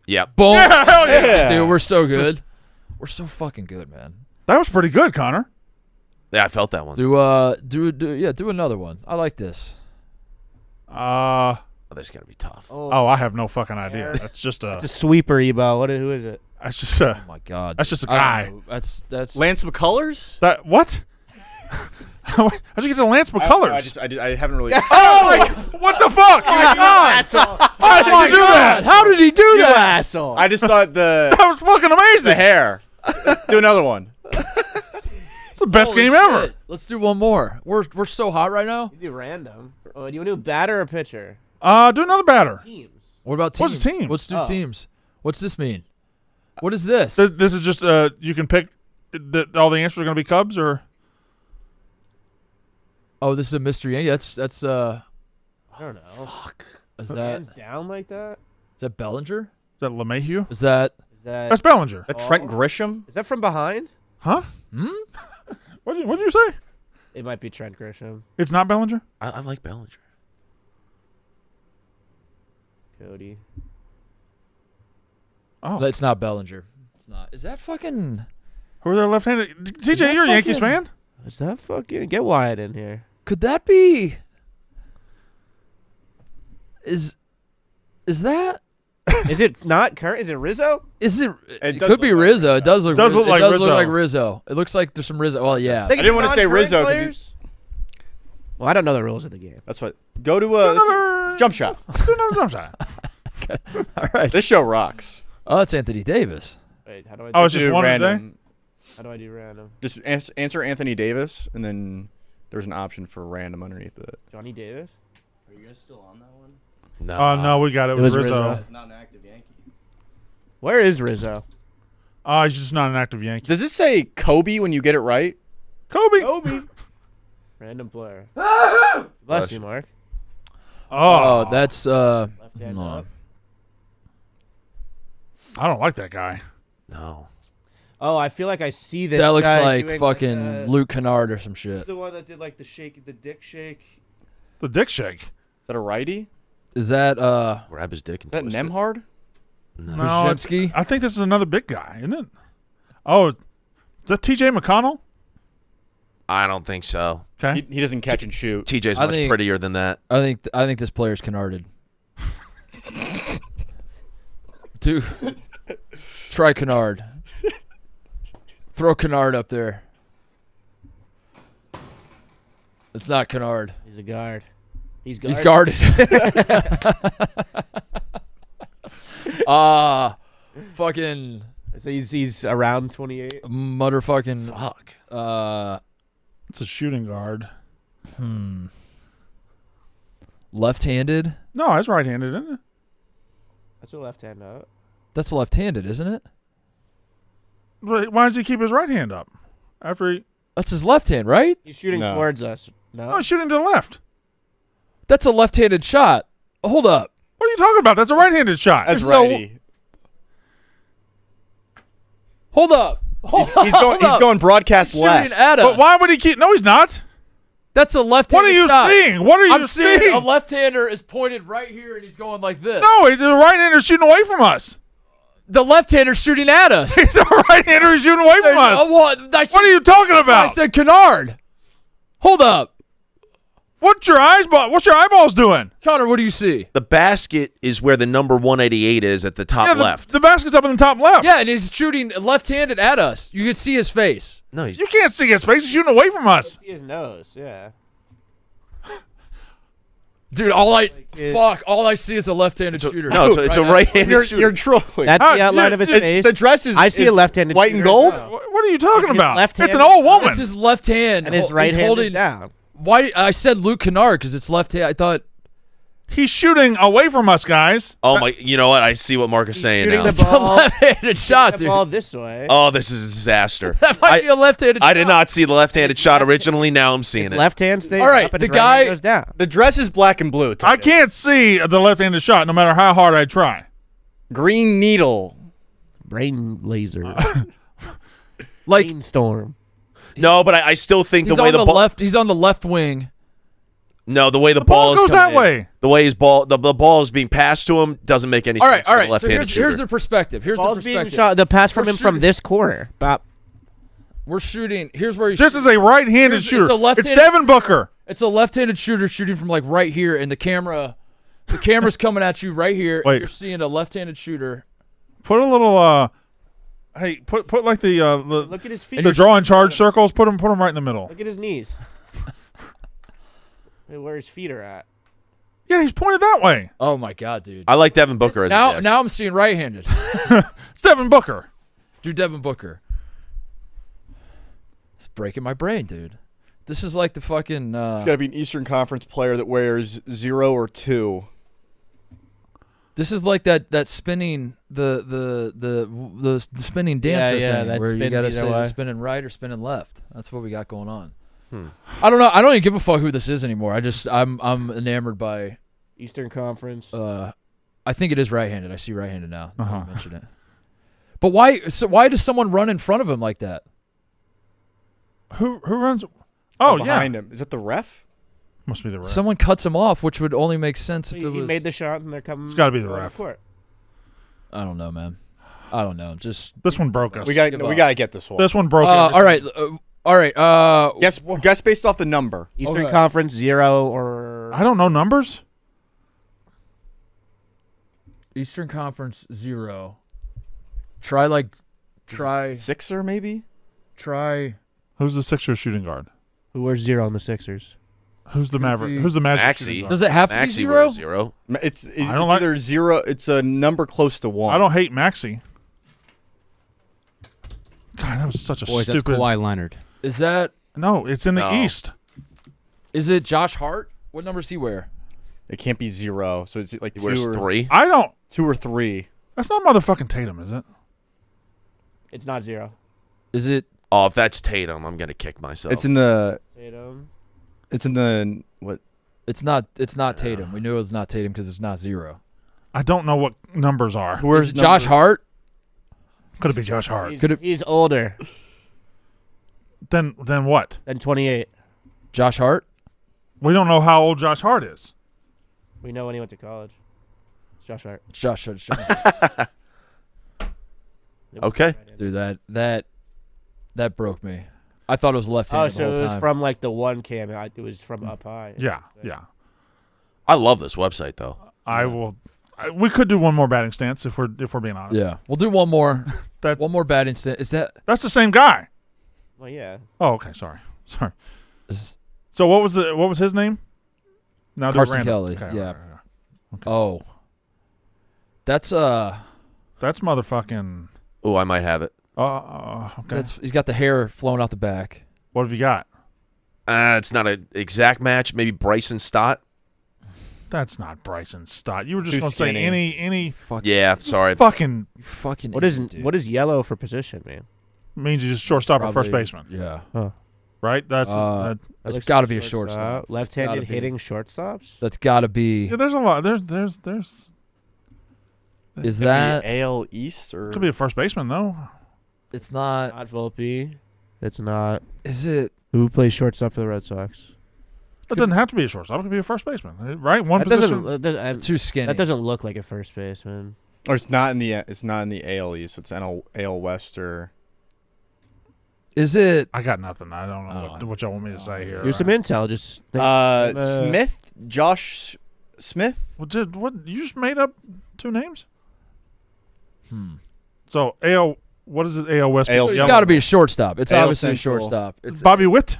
D: Yep.
C: Boom.
B: Yeah, hell yeah.
C: Dude, we're so good. We're so fucking good, man.
B: That was pretty good, Connor.
D: Yeah, I felt that one.
C: Do another one. I like this.
D: Oh, this is gonna be tough.
B: Oh, I have no fucking idea. That's just
E: It's a sweeper, Ebo. Who is it?
B: that's just a
C: Oh my god.
B: That's just a
C: I don't
B: guy.
C: know. That's
F: Lance McCullers?
B: that what? How'd you get to Lance McCullers?
F: I haven't really.
B: Oh, what the fuck? Oh my god! How did you do that?
C: How did he do
E: You
C: that?
E: asshole.
F: I just thought the
B: That was fucking amazing.
F: the hair. Do another one.
B: It's the best
C: Holy
B: game
C: shit.
B: ever.
C: Let's do one more. We're so hot right now.
E: You do random. Oh, do you want to do batter or pitcher?
B: Do another batter.
E: Teams.
C: What about teams?
B: What's a team?
C: Let's do
E: Oh.
C: teams. What's this mean? What is this?
B: This is just you can pick. All the answers are going to be Cubs or
C: Oh, this is a mystery. Yeah, that's
E: I don't know.
C: is that
E: Hands down like that?
C: is that Bellinger?
B: is that LeMahieu?
C: Is that
E: Is that
B: That's Bellinger.
F: That Trent Grisham?
E: is that from behind?
B: Huh? What did you say?
E: It might be Trent Grisham.
B: It's not Bellinger.
D: I like Bellinger.
E: Cody.
B: Oh,
C: That's not Bellinger. It's not. Is that fucking
B: who are their left-handed? TJ, you're a Yankees fan.
E: Is that fucking get Wyatt in here?
C: Could that be Is that
E: Is it not Kurt? Is it Rizzo?
C: Is it?
F: It
C: It
F: does
C: could be
F: look like
C: Rizzo. It does look.
B: Does look like
C: it does
B: Rizzo.
C: look like Rizzo. It looks like there's some Rizzo. Well, yeah.
E: They
F: didn't want to say
E: non-current
F: Rizzo 'cause
E: players? Well, I don't know the rules of the game.
F: That's what. Go to
B: Another
F: jump shot.
B: Do another jump shot.
C: All right.
F: This show rocks.
C: Oh, that's Anthony Davis.
E: Wait, how do I?
B: Oh,
E: Do,
B: it's just
F: Do
B: one a day.
F: random.
E: how do I do random?
F: Just answer Anthony Davis, and then there's an option for random underneath it.
E: Johnny Davis.
I: Are you guys still on that one?
D: No.
B: Oh no, we got it. It was Rizzo.
I: It's not an active Yankee.
E: Where is Rizzo?
B: He's just not an active Yankee.
F: Does this say Kobe when you get it right?
B: Kobe.
E: Kobe. Random player. Bless you, Mark.
B: Oh,
C: That's
E: Left hand
C: hold on.
E: up.
B: I don't like that guy.
D: No.
E: Oh, I feel like I see this.
C: That looks
E: guy
C: like
E: doing
C: fucking Luke Kennard or some shit.
E: The one that did like the shake, the dick shake.
B: The dick shake.
F: Is that a righty?
C: Is that
D: Grab his dick and
F: Is that
D: twist it.
F: Nemhard?
B: No,
C: Krzyzewski?
B: I think this is another big guy, isn't it? Oh, is that TJ McConnell?
D: I don't think so.
B: Okay.
F: He doesn't catch and shoot.
D: TJ's
C: I
D: much
C: think-
D: prettier than that.
C: I think this player's Kennarded. Dude, try Kennard. Throw Kennard up there. It's not Kennard.
E: He's a guard. He's guard.
C: He's guarded. Fucking
E: So he's around 28.
C: motherfucking
D: Fuck.
B: It's a shooting guard.
C: left-handed.
B: No, he's right-handed, isn't it?
E: That's a left hand up.
C: That's left-handed, isn't it?
B: Wait, why does he keep his right hand up after he?
C: That's his left hand, right?
E: He's shooting
F: No.
E: towards us. No.
B: No, he's shooting to the left.
C: That's a left-handed shot. Hold up.
B: What are you talking about? That's a right-handed shot.
F: That's
C: There's no-
F: righty.
C: Hold up.
F: He's going broadcast
C: Shooting
F: left.
C: at us.
B: But why would he keep? No, he's not.
C: That's a left-handed
B: What are you
C: shot.
B: seeing? What are you
C: I'm seeing
B: seeing?
C: a left-hander is pointed right here and he's going like this.
B: No, he's a right-hander shooting away from us.
C: The left-hander shooting at us.
B: He's a right-hander shooting away from us.
C: What
B: What are you talking
C: I
B: about?
C: said Kennard. Hold up.
B: What's your eyeballs doing?
C: Connor, what do you see?
D: The basket is where the number 188 is at the top
B: Yeah,
D: left.
B: The basket's up in the top left.
C: Yeah, and he's shooting left-handed at us. You can see his face.
D: No,
B: You can't see his face. He's shooting away from us.
E: See his nose. Yeah.
C: Dude, all I see is a left-handed shooter.
D: no, it's a right-handed shooter.
F: You're trolling.
E: That's the outline of his face.
F: The dress is.
E: I see
F: is
E: a left-handed
F: white and
E: shooter
F: gold.
E: as well.
B: What are you talking
E: His
B: about?
E: left
B: It's
E: hand
B: an old woman.
C: That's his left hand.
E: And his
C: He's
E: right hand
C: holding,
E: is down.
C: Why? I said Luke Kennard because it's left hand. I thought.
B: He's shooting away from us, guys.
D: Oh my! You know what? I see what Mark is saying
E: shooting
D: now.
E: the ball.
C: Left-handed shot,
E: The
C: dude.
E: ball this way.
D: Oh, this is a disaster.
C: That might be a left-handed shot.
D: I did not see the left-handed shot originally. Now I'm seeing
E: His
D: it.
E: left hand stays
C: All right,
E: up and
C: the
E: his right hand
C: guy-
E: goes down.
F: The dress is black and blue.
B: I can't see the left-handed shot no matter how hard I try.
F: Green needle.
E: Brain laser.
C: Like
E: Brainstorm.
D: No, but I still think
C: he's
D: the way
C: on the
D: ball.
C: left. He's on the left wing.
D: No, the way the
B: ball
D: ball is
B: goes
D: coming
B: that
D: in,
B: way.
D: The way his ball, the ball is being passed to him doesn't make any
C: All
D: sense.
C: right, all
D: for a
C: right. So
D: left-handed
C: here's
D: shooter.
C: the perspective. Here's the
E: Ball's being
C: perspective.
E: shot. The pass from
C: We're
E: him from
C: shooting-
E: this corner. Bop.
C: We're shooting. Here's where he's.
B: This is a right-handed
C: It's
B: shooter.
C: a left-handed-
B: It's Devin Booker.
C: It's a left-handed shooter shooting from like right here, and the camera's coming at you right here.
B: Wait.
C: You're seeing a left-handed shooter.
B: Put a little. Hey, put like the
E: Look at his feet.
B: the draw and charge circles. Put them right in the middle.
E: Look at his knees. Where his feet are at.
B: Yeah, he's pointed that way.
C: Oh my god, dude.
D: I like Devin Booker as a guess.
C: Now I'm seeing right-handed.
B: It's Devin Booker.
C: Do Devin Booker. It's breaking my brain, dude. This is like the fucking.
F: It's got to be an Eastern Conference player that wears 0 or 2.
C: This is like that spinning the spinning dancer
E: yeah,
C: thing
E: that
C: where you
E: spins
C: gotta
E: either
C: say is
E: way.
C: it spinning right or spinning left. That's what we got going on. I don't know. I don't even give a fuck who this is anymore. I'm enamored by.
E: Eastern Conference.
C: I think it is right-handed. I see right-handed now. Now you mention it. But why? So why does someone run in front of him like that?
B: Who runs? Oh yeah,
F: behind him. Is that the ref?
B: must be the ref.
C: Someone cuts him off, which would only make sense if
E: He
C: it was.
E: made the shot and they're coming.
B: It's gotta be the
E: on
B: ref.
E: court.
C: I don't know, man. I don't know. Just.
B: This one broke us.
F: We got
C: give
F: we
C: up.
F: got to get this one.
B: this one broke.
C: All right. All right.
F: Guess based off the number.
E: Eastern
C: Okay.
E: Conference 0 or.
B: I don't know numbers.
C: Eastern Conference 0. Try.
F: 6er maybe?
C: Try.
B: Who's the Sixers shooting guard?
E: Who wears 0 on the Sixers?
B: Who's the
C: Could
B: Maverick?
C: be
B: Who's the Magic
D: Maxey.
B: shooting guard?
C: Does it have to be
D: Maxey
C: 0?
D: wears 0.
F: It's
B: I don't like-
F: either 0. It's a number close to 1.
B: I don't hate Maxey. God, that was such a
J: Boys, that's
B: stupid.
J: Kawhi Leonard.
C: Is that?
B: No, it's in the
D: No.
B: East.
C: Is it Josh Hart? What number does he wear?
F: It can't be 0. So it's like
D: He
F: 2
D: wears
F: or
D: 3.
B: I don't.
F: 2 or 3.
B: That's not motherfucking Tatum, is it?
E: It's not 0.
C: Is it?
D: Oh, if that's Tatum, I'm gonna kick myself.
F: It's in the
E: Tatum.
F: what?
C: It's not. It's not Tatum. We knew it was not Tatum because it's not 0.
B: I don't know what numbers are.
F: Who wears
C: Is it Josh
F: number-
C: Hart?
B: Could it be Josh Hart?
E: He's older
B: Then what?
E: than 28.
C: Josh Hart?
B: We don't know how old Josh Hart is.
E: We know when he went to college. It's Josh Hart.
C: It's Josh Hart. It's Josh Hart.
D: Okay.
C: Dude, that broke me. I thought it was
E: Oh,
C: left-handed the
E: so
C: whole
E: it was
C: time.
E: from like the one cam. It was from up high.
B: Yeah.
D: I love this website though.
B: I will. We could do one more batting stance if we're being honest.
C: Yeah, we'll do one more.
B: That-
C: one more bad instant. Is that?
B: That's the same guy.
E: Well, yeah.
B: Oh, okay. Sorry.
C: Is,
B: So what was his name? Now do it
C: Carson
B: random.
C: Kelly,
B: Okay,
C: yeah.
B: right.
C: oh, that's
B: That's motherfucking.
D: Oh, I might have it.
B: Okay.
C: he's got the hair flowing out the back.
B: What have you got?
D: It's not an exact match. Maybe Bryson Stott.
B: That's not Bryson Stott. You were just
F: Too
B: gonna say
F: skinny.
B: any
C: Fuck.
D: Yeah, sorry.
B: fucking
C: Fucking.
E: What is
C: idiot, dude.
E: what is yellow for position, man?
B: means he's just shortstop or first
C: Probably-
B: baseman,
C: Yeah.
B: right? That's
C: That's
E: Looks
C: got to
E: like
C: be a shortstop.
E: Left-handed
C: Gotta be.
E: hitting shortstops.
C: That's got to be.
B: yeah. There's a lot. There's
C: Is
F: Could be
C: that?
F: AL East or
B: could be a first baseman though.
C: It's not.
E: Not Volpe. It's not.
C: Is it?
E: Who plays shortstop for the Red Sox?
B: It doesn't have to be a shortstop. It could be a first baseman, right? One
E: That
B: position.
C: Too skinny.
E: That doesn't look like a first baseman.
F: or it's not in the AL East. It's NL AL West or
C: Is it?
B: I got nothing. I don't know what y'all want me to say here.
E: Do some intel. Just
F: Smith, Josh Smith.
B: What you just made up 2 names? So AL, what is it? AL West.
F: AL
C: It's
F: Central.
C: got to be a shortstop. It's
F: AL
C: obviously
F: Central.
C: a shortstop. It's
B: Bobby Witt.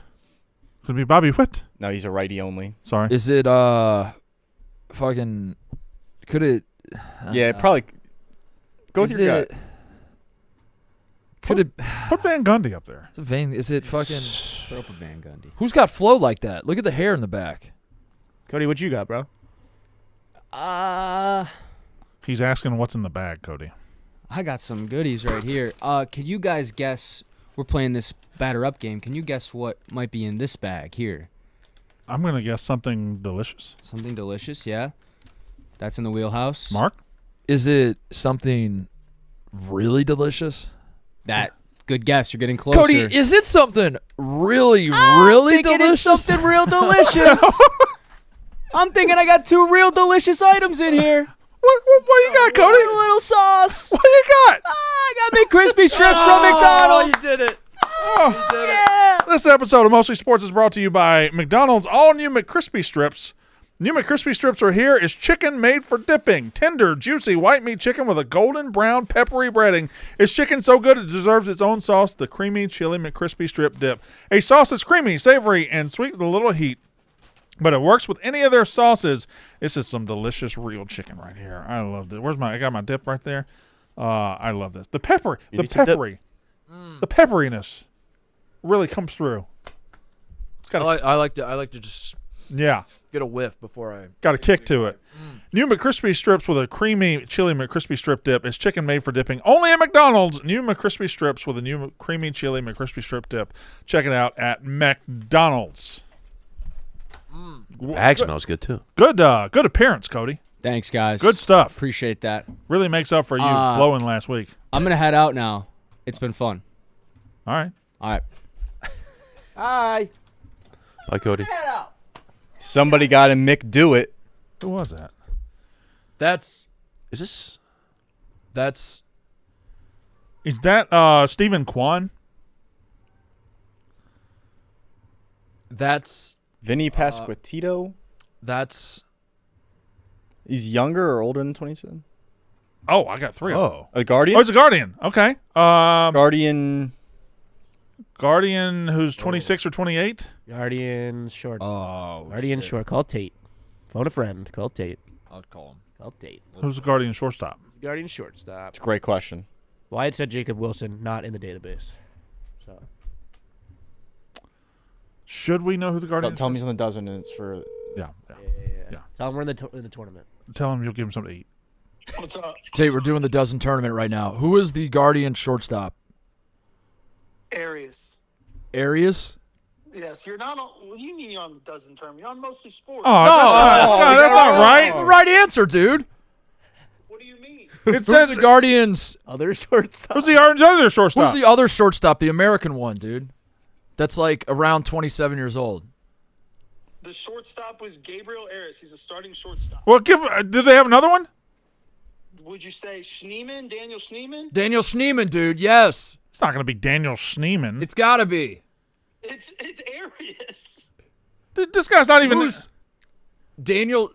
B: Could it be Bobby Witt?
F: No, he's a righty only.
B: Sorry.
C: Is it fucking? Could it?
F: Yeah, probably. Go with
C: Is
F: your
C: it?
F: gut.
C: Could it?
B: Put Van Gundy up there.
C: It's a vein. Is it fucking?
I: Throw up a Van Gundy.
C: Who's got flow like that? Look at the hair in the back.
E: Cody, what you got, bro?
B: He's asking what's in the bag, Cody.
J: I got some goodies right here. Can you guys guess? We're playing this batter up game. Can you guess what might be in this bag here?
B: I'm gonna guess something delicious.
J: Something delicious, yeah. That's in the wheelhouse.
B: Mark.
C: Is it something really delicious?
J: That good guess. You're getting closer.
C: Cody, is it something really delicious?
J: It's something real delicious. I'm thinking I got 2 real delicious items in here.
B: What you got, Cody?
J: With a little sauce.
B: What you got?
J: I got McCrispy strips from McDonald's.
C: You did it.
J: Yeah.
B: This episode of Mostly Sports is brought to you by McDonald's all-new McCrispy strips. New McCrispy strips are here. It's chicken made for dipping. Tender, juicy, white meat chicken with a golden brown, peppery breading. It's chicken so good it deserves its own sauce, the creamy chili McCrispy strip dip. A sauce that's creamy, savory, and sweet with a little heat. But it works with any of their sauces. This is some delicious real chicken right here. I love this. I got my dip right there. I love this. The pepperiness really comes through. It's got
C: I like to just get a whiff before I
B: got a kick to it. New McCrispy strips with a creamy chili McCrispy strip dip. It's chicken made for dipping. Only at McDonald's. New McCrispy strips with a new creamy chili McCrispy strip dip. Check it out at McDonald's.
D: Bag smells good too.
B: Good appearance, Cody.
J: Thanks, guys.
B: Good stuff.
J: Appreciate that.
B: Really makes up for you blowing last week.
J: I'm going to head out now. It's been fun.
B: All right.
J: All right.
E: Hi.
D: Bye, Cody.
F: Somebody got to do it.
B: Who was that?
C: That's
D: Is
B: that Stephen Kwan?
C: that's
F: Vinny Pasquantino.
C: that's
F: He's younger or older than 27?
B: Oh, I got 3 of them.
C: oh.
F: A Guardian?
B: Oh, it's a Guardian. Okay.
F: Guardian.
B: Guardian who's 26 or 28?
E: Guardian short.
C: Oh,
E: Guardian
C: shit.
E: short. Call Tate. Phone a friend. Call Tate.
C: I'll call him.
E: Call Tate.
B: Who's the Guardian shortstop?
E: Guardian shortstop.
F: It's a great question.
E: Well, I had said Jacob Wilson, not in the database. So
B: Should we know who the Guardian
F: Tell me something doesn't, and it's for.
B: Yeah.
E: yeah. Tell him we're in the tournament.
B: Tell him you'll give him something to eat.
K: What's up?
C: Tate, we're doing the dozen tournament right now. Who is the Guardian shortstop?
K: Arias.
C: Arias?
K: Yes, you're not on. What do you mean you're on the dozen term? You're on mostly sports.
B: Oh, that's not right.
C: The right answer, dude.
K: What do you mean?
B: It
C: Who's
B: says
C: the Guardians?
E: Other shortstop.
B: who's the other shortstop?
C: Who's the other shortstop? The American one, dude. That's like around 27 years old.
K: The shortstop was Gabriel Arias. He's a starting shortstop.
B: Well, did they have another one?
K: Would you say Schneemann? Daniel Schneemann?
C: Daniel Schneemann, dude. Yes.
B: It's not going to be Daniel Schneemann.
C: It's got to be.
K: It's Arias.
B: This guy's not even.
C: Who's Daniel?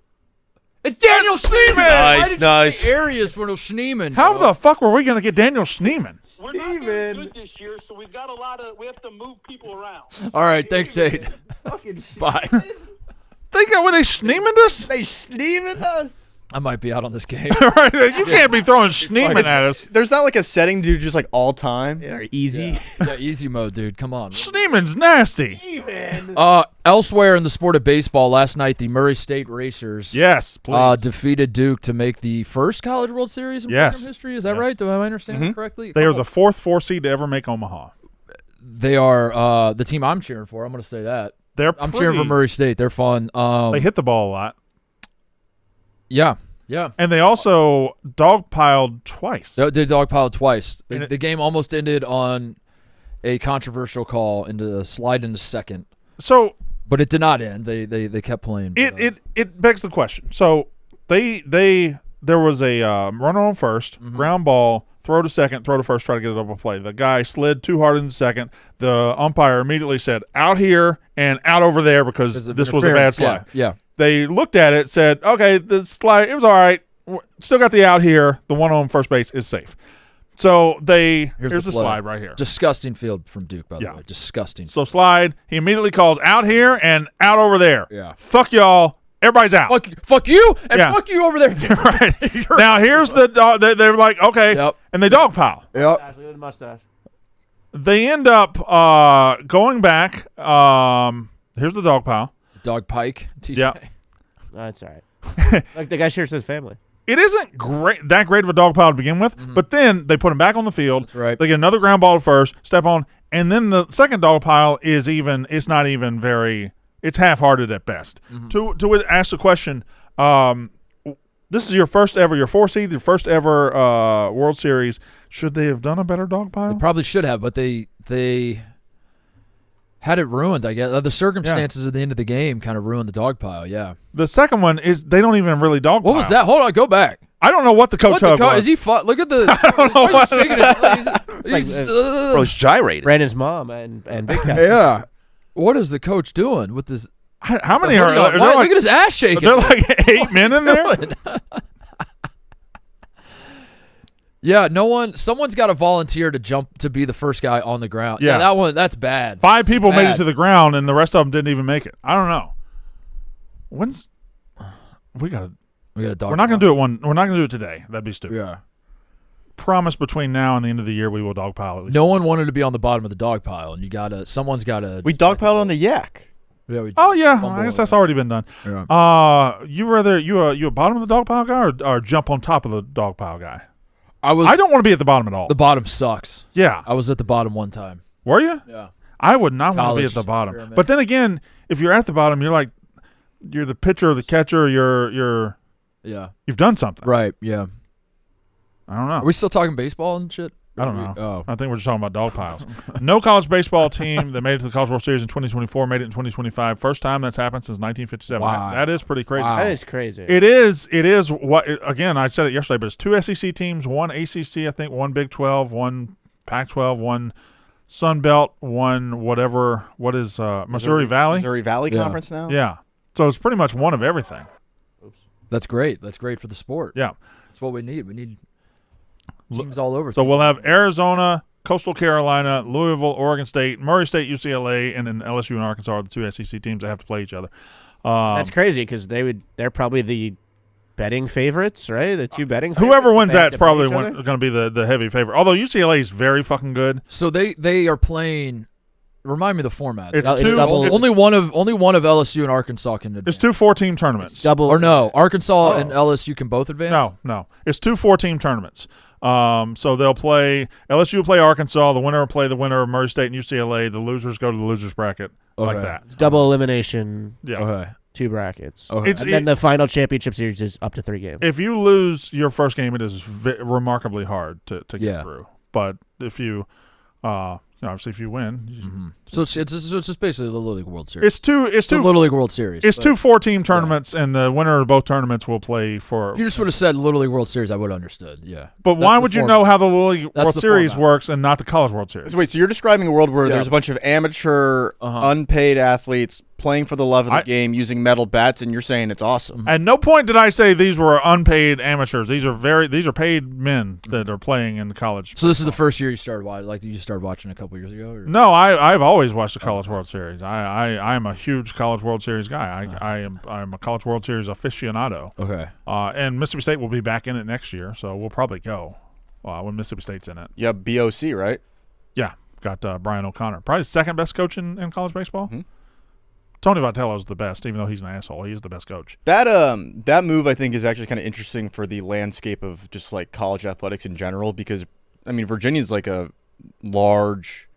C: It's Daniel Schneemann.
D: Nice.
C: Arias for no Schneemann.
B: How
C: bro.
B: the fuck were we going to get Daniel Schneemann?
K: We're not very good this year, so we've got we have to move people around.
C: All right, thanks, Tate. Bye.
B: Were they Schneemann us?
E: They Schneemann us.
C: I might be out on this game.
B: Right, you can't be throwing Schneemann at us.
F: There's not like a setting to just like all time.
E: Yeah, easy.
C: Yeah, easy mode, dude. Come on.
B: Schneemann's nasty.
C: Elsewhere in the sport of baseball, last night the Murray State Racers
B: Yes, please.
C: defeated Duke to make the first College World Series in program history. Is that right? Do I understand that correctly?
B: They are the 4th 4 seed to ever make Omaha.
C: They are the team I'm cheering for. I'm going to say that.
B: I'm
C: cheering for Murray State. They're fun.
B: They hit the ball a lot.
C: Yeah.
B: And they also dogpiled twice.
C: They dogpiled twice. The game almost ended on a controversial call into a slide into second.
B: So,
C: but it did not end. They kept playing.
B: It begs the question. So there was a runner on first, ground ball, throw to second, throw to first, try to get a double play. The guy slid too hard in the second. The umpire immediately said, out here and out over there because this was a bad slide.
C: Yeah.
B: They looked at it, said, okay, the slide, it was all right. Still got the out here. The one on first base is safe. So here's the slide right here.
C: Disgusting field from Duke, by the way. Disgusting.
B: So slide. He immediately calls out here and out over there.
C: Yeah.
B: Fuck y'all. Everybody's out.
C: Fuck you and fuck you over there too.
B: Right. Now here's the dog. They're like, okay, and they dog pile.
C: Yep.
E: Look at the mustache.
B: They end up going back. Here's the dog pile.
C: Dog pike. TJ.
B: Yeah.
E: That's all right. Like the guy shares his family.
B: It isn't that great of a dog pile to begin with, but then they put him back on the field.
C: That's right.
B: They get another ground ball at first, step on, and then the second dog pile is it's not even very, it's half-hearted at best. To ask the question, this is your fourth seed, your first ever World Series. Should they have done a better dog pile?
C: They probably should have, but they had it ruined, I guess. The circumstances at the end of the game kind of ruined the dog pile, yeah.
B: The second one is they don't even really dog pile.
C: What was that? Hold on, go back.
B: I don't know what the coach was.
C: Is he look at the
B: I don't know what
D: Bro, it's gyrating.
E: Brandon's mom and Big Cat.
C: Yeah. What is the coach doing with this?
B: How many are
C: look at his ass shaking.
B: They're like 8 men in there?
C: Yeah, someone's got to volunteer to jump to be the first guy on the ground.
B: Yeah.
C: That's bad.
B: 5 people made it
C: bad.
B: to the ground, and the rest of them didn't even make it. I don't know. We got a dog. We're not going to do it we're not going to do it today. That'd be stupid.
C: Yeah.
B: Promise between now and the end of the year we will dog pile at least.
C: No one wanted to be on the bottom of the dog pile, and someone's got to.
F: We dog piled on the yak.
C: Yeah, we
B: I guess that's already been done.
C: Yeah.
B: You a bottom of the dog pile guy or jump on top of the dog pile guy?
C: I
B: don't want to be at the bottom at all.
C: The bottom sucks.
B: Yeah.
C: I was at the bottom one time.
B: Were you?
C: Yeah.
B: I would not want to be
C: College
B: at the bottom.
C: experiment.
B: But then again, if you're at the bottom, you're the pitcher or the catcher.
C: Yeah.
B: You've done something.
C: Right. Yeah.
B: I don't know.
C: Are we still talking baseball and shit?
B: I don't know.
C: Oh.
B: I think we're just talking about dog piles. No college baseball team that made it to the College World Series in 2024 made it in 2025. First time that's happened since 1957.
C: Wow.
B: That is pretty crazy.
E: That is crazy.
B: It is what, again, I said it yesterday, but it's 2 SEC teams, 1 ACC, I think, 1 Big 12, 1 Pac-12, 1 Sun Belt, 1 whatever, Missouri Valley?
F: Missouri Valley Conference now?
B: Yeah. So it's pretty much one of everything.
C: That's great. That's great for the sport.
B: Yeah.
C: That's what we need. We need teams all over.
B: So we'll have Arizona, Coastal Carolina, Louisville, Oregon State, Murray State, UCLA, and then LSU and Arkansas are the 2 SEC teams that have to play each other.
E: That's crazy because they're probably the betting favorites, right? The 2 betting favorites.
B: Whoever wins
E: They have
B: that's
E: to play
B: probably
E: each other?
B: going to be the heavy favorite. Although UCLA is very fucking good.
C: So they are playing. Remind me the format.
B: It's
E: It's
B: two.
E: double-
C: only one of LSU and Arkansas can advance.
B: It's 2 4-team tournaments.
E: Double
C: Or no, Arkansas and LSU can both advance.
B: No. It's 2 4-team tournaments. So they'll play LSU will play Arkansas. The winner will play the winner of Murray State and UCLA. The losers go to the losers bracket like that.
E: It's double elimination.
B: Yeah.
C: Okay.
E: 2 brackets.
C: Okay.
E: And then the final championship series is up to 3 games.
B: If you lose your first game, it is remarkably hard to get
C: Yeah.
B: through. But if you, obviously, if you win,
C: So it's just basically the Little League World Series.
B: it's two
C: the Little League World Series.
B: It's
C: but
B: 2 4-team tournaments, and the winner of both tournaments will play for.
C: If you just would have said Little League World Series, I would have understood. Yeah.
B: But
C: That's
B: why
C: the
B: would you
C: format.
B: know how the Little League
C: That's
B: World
C: the
B: Series
C: format.
B: works and not the College World Series?
F: So wait, so you're describing a world where
C: Yeah.
F: there's a bunch of amateur,
C: Uh-huh.
F: unpaid athletes playing for the love of the game using metal bats, and you're saying it's awesome.
B: At no point did I say these were unpaid amateurs. These are paid men that are playing in the college.
C: So this is the first year you started watching, like you started watching a couple years ago? Or?
B: No, I've always watched the College World Series. I am a huge College World Series guy. I'm a College World Series aficionado.
C: Okay.
B: And Mississippi State will be back in it next year, so we'll probably go when Mississippi State's in it.
F: Yeah, BOC, right?
B: Yeah, got Brian O'Connor, probably the second best coach in college baseball.
F: Mm-hmm.
B: Tony Vitello's the best, even though he's an asshole. He's the best coach.
F: That move I think is actually kind of interesting for the landscape of just like college athletics in general, because I mean Virginia's like a large,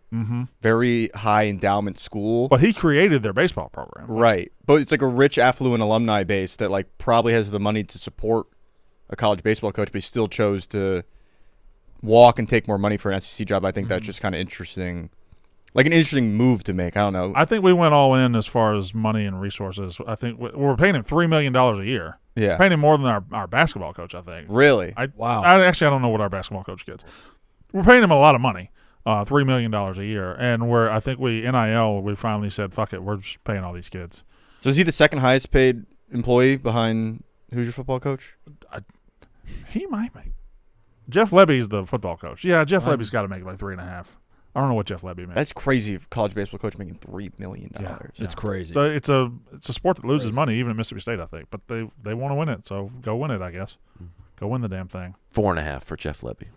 F: very high endowment school,
B: but he created their baseball program,
F: right? But it's like a rich, affluent alumni base that like probably has the money to support a college baseball coach, but he still chose to walk and take more money for an SEC job. I think that's just kind of interesting. Like an interesting move to make. I don't know.
B: I think we went all in as far as money and resources. I think we're paying him $3 million a year.
F: Yeah.
B: Paying him more than our basketball coach, I think.
F: Really?
C: Wow.
B: I don't know what our basketball coach gets. We're paying him a lot of money, $3 million a year, and I think we finally said, fuck it, we're just paying all these kids.
F: So is he the second highest paid employee behind who's your football coach?
B: He might make. Jeff Lebby's the football coach. Yeah, Jeff Lebby's got to make like 3.5. I don't know what Jeff Leby makes.
F: That's crazy. If a college baseball coach making $3 million.
B: Yeah,
C: it's crazy.
B: So it's a sport that loses money, even at Mississippi State, I think. But they want to win it, so go win it, I guess. Go win the damn thing.
D: 4.5 for Jeff Leby.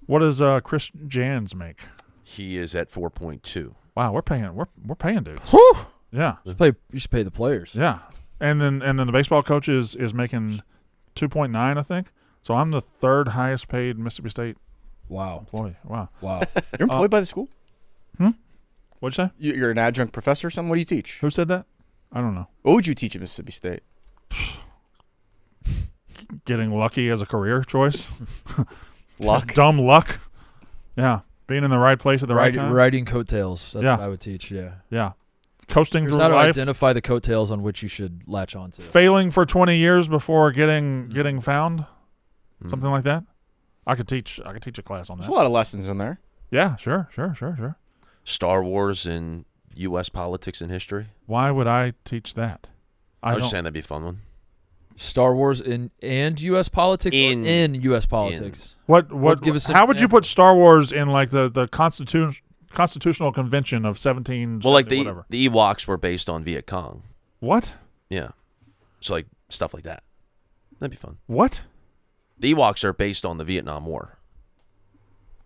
B: What does Chris Jans make?
D: He is at 4.2.
B: Wow, we're paying dudes.
C: Whew.
B: Yeah,
C: you should pay the players.
B: Yeah, and then the baseball coach is making 2.9, I think. So I'm the third highest paid Mississippi State.
C: Wow.
B: Employee. Wow.
F: You're employed by the school?
B: What'd you say?
F: You're an adjunct professor or something? What do you teach?
B: Who said that? I don't know.
F: What would you teach at Mississippi State?
B: Getting lucky as a career choice.
F: Luck?
B: Dumb luck. Yeah. Being in the right place at the right time.
C: Riding coattails. That's what I would teach, yeah.
B: Yeah. Coasting
C: Here's
B: through
C: how to
B: life.
C: identify the coattails on which you should latch onto.
B: Failing for 20 years before getting found. Something like that. I could teach a class on that.
F: There's a lot of lessons in there.
B: Yeah, sure.
D: Star Wars and U.S. politics and history.
B: Why would I teach that?
D: I was just saying that'd be a fun one.
C: Star Wars and U.S. politics in U.S. politics.
B: What
C: give us an
B: how would you
C: example?
B: put Star Wars in like the Constitutional Convention of 17?
D: Well, like the Ewoks were based on Viet Cong.
B: What?
D: Yeah. So like stuff like that. That'd be fun.
B: What?
D: The Ewoks are based on the Vietnam War.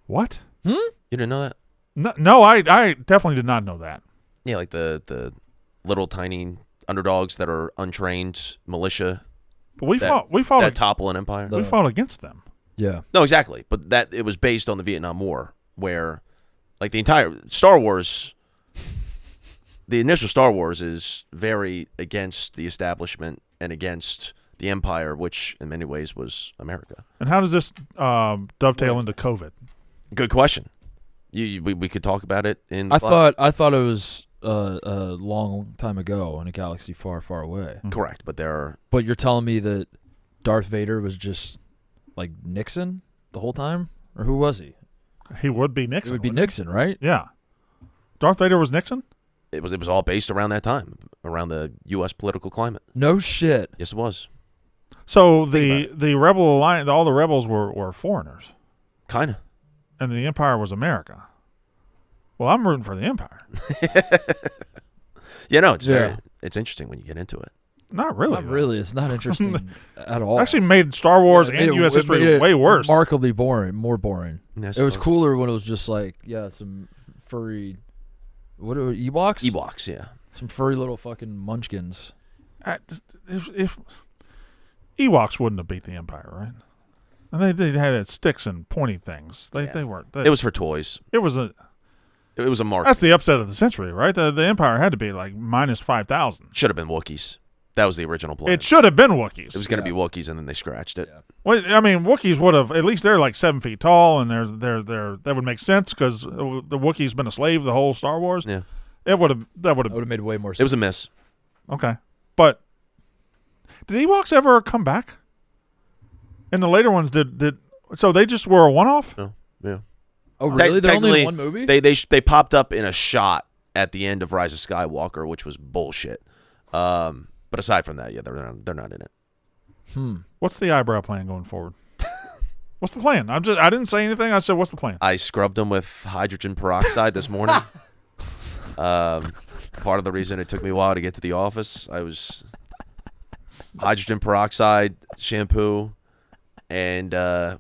B: What?
D: You didn't know that?
B: No, I definitely did not know that.
D: Yeah, like the little tiny underdogs that are untrained militia.
B: But we fought
D: that topple an empire.
B: We fought against them.
C: Yeah.
D: No, exactly. But that it was based on the Vietnam War, where like the entire Star Wars, the initial Star Wars is very against the establishment and against the empire, which in many ways was America.
B: And how does this dovetail into COVID?
D: Good question. We could talk about it in.
C: I thought it was a long time ago in a galaxy far, far away.
D: Correct, but there are.
C: But you're telling me that Darth Vader was just like Nixon the whole time, or who was he?
B: He would be Nixon.
C: It would be Nixon, right?
B: Yeah. Darth Vader was Nixon?
D: It was all based around that time, around the U.S. political climate.
C: No shit.
D: Yes, it was.
B: So the Rebel Alliance, all the rebels were foreigners.
D: Kind of.
B: And the Empire was America. Well, I'm rooting for the Empire.
D: Yeah, no, it's interesting when you get into it.
B: Not really.
C: Not really. It's not interesting at all.
B: It actually made Star Wars and U.S. history way worse.
C: Remarkably boring. More boring.
D: Yes,
C: it was cooler when it was just like, some furry. What are Ewoks?
D: Ewoks, yeah.
C: Some furry little fucking munchkins.
B: If Ewoks wouldn't have beat the Empire, right? And they had sticks and pointy things. They weren't.
D: It was for toys.
B: It was a
D: mark.
B: That's the upset of the century, right? The Empire had to be like minus 5,000.
D: Should have been Wookiees. That was the original plan.
B: It should have been Wookiees.
D: It was going to be Wookiees, and then they scratched it. Yeah.
B: Well, I mean, Wookiees would have. At least they're like 7 feet tall, and that would make sense because the Wookiee's been a slave the whole Star Wars.
D: Yeah,
B: that would have
C: made way more sense.
D: It was a miss.
B: Okay, but did Ewoks ever come back? And the later ones did. So they just were a one-off?
D: No. Yeah.
C: Oh, really? They're only in one movie?
D: They popped up in a shot at the end of Rise of Skywalker, which was bullshit. But aside from that, yeah, they're not in it.
B: What's the eyebrow plan going forward? What's the plan? I didn't say anything. I said, what's the plan?
D: I scrubbed them with hydrogen peroxide this morning. Part of the reason it took me a while to get to the office, I was hydrogen peroxide, shampoo, and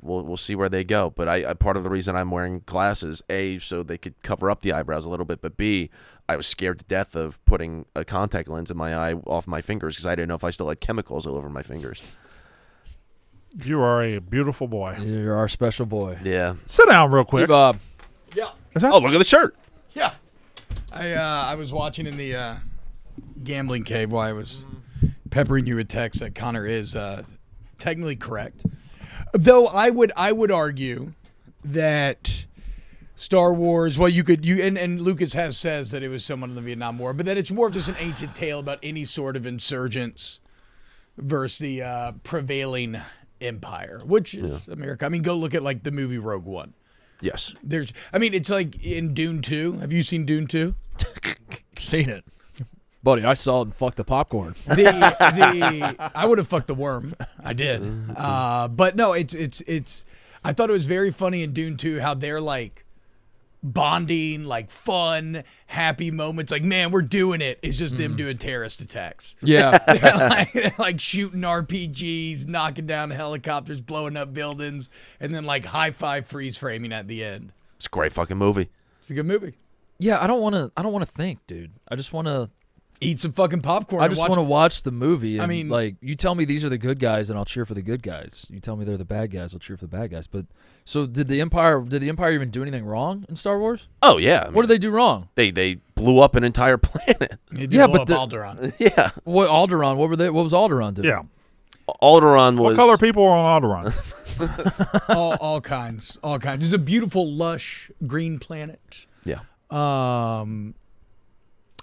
D: we'll see where they go. But I part of the reason I'm wearing glasses, A, so they could cover up the eyebrows a little bit, but B, I was scared to death of putting a contact lens in my eye off my fingers because I didn't know if I still had chemicals all over my fingers.
B: You are a beautiful boy.
C: You're our special boy.
D: Yeah.
B: Sit down real quick.
C: Bob.
L: Yeah.
D: Oh, look at the shirt.
L: Yeah. I was watching in the gambling cave while I was peppering you with texts that Connor is technically correct. Though I would argue that Star Wars, well, and Lucas says that it was someone in the Vietnam War, but that it's more of just an ancient tale about any sort of insurgents versus the prevailing empire, which is America. I mean, go look at like the movie Rogue One.
D: Yes.
L: It's like in Dune 2. Have you seen Dune 2?
C: Seen it. Buddy, I saw it and fucked the popcorn.
L: I would have fucked the worm. I did. But no, it's I thought it was very funny in Dune 2 how they're like bonding, like fun, happy moments. Like, man, we're doing it. It's just them doing terrorist attacks.
C: Yeah.
L: they're like shooting RPGs, knocking down helicopters, blowing up buildings, and then like high five freeze framing at the end.
D: It's a great fucking movie.
L: It's a good movie.
C: Yeah, I don't want to think, dude. I just want to
L: eat some fucking popcorn.
C: I just want to watch the movie. And
L: I mean,
C: like, you tell me these are the good guys, and I'll cheer for the good guys. You tell me they're the bad guys, I'll cheer for the bad guys. But so did the Empire even do anything wrong in Star Wars?
D: Oh yeah.
C: What did they do wrong?
D: They blew up an entire planet.
L: They did blow up Alderaan.
D: Yeah.
C: What Alderaan? What was Alderaan doing?
B: Yeah.
D: Alderaan was.
B: What color people were on Alderaan?
L: all kinds. It's a beautiful, lush green planet.
D: Yeah.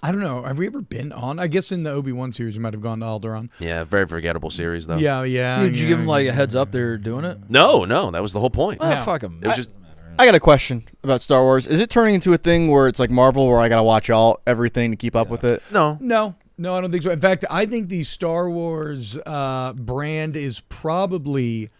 L: I don't know. Have we ever been on? I guess in the Obi-Wan series, we might have gone to Alderaan.
D: Yeah, very forgettable series though.
L: Yeah.
C: Did you give them like a heads up they're doing it?
D: No, that was the whole point.
C: Oh, fuck them.
D: It was just.
F: I got a question about Star Wars. Is it turning into a thing where it's like Marvel, where I gotta watch everything to keep up with it?
D: No,
L: I don't think so. In fact, I think the Star Wars brand is probably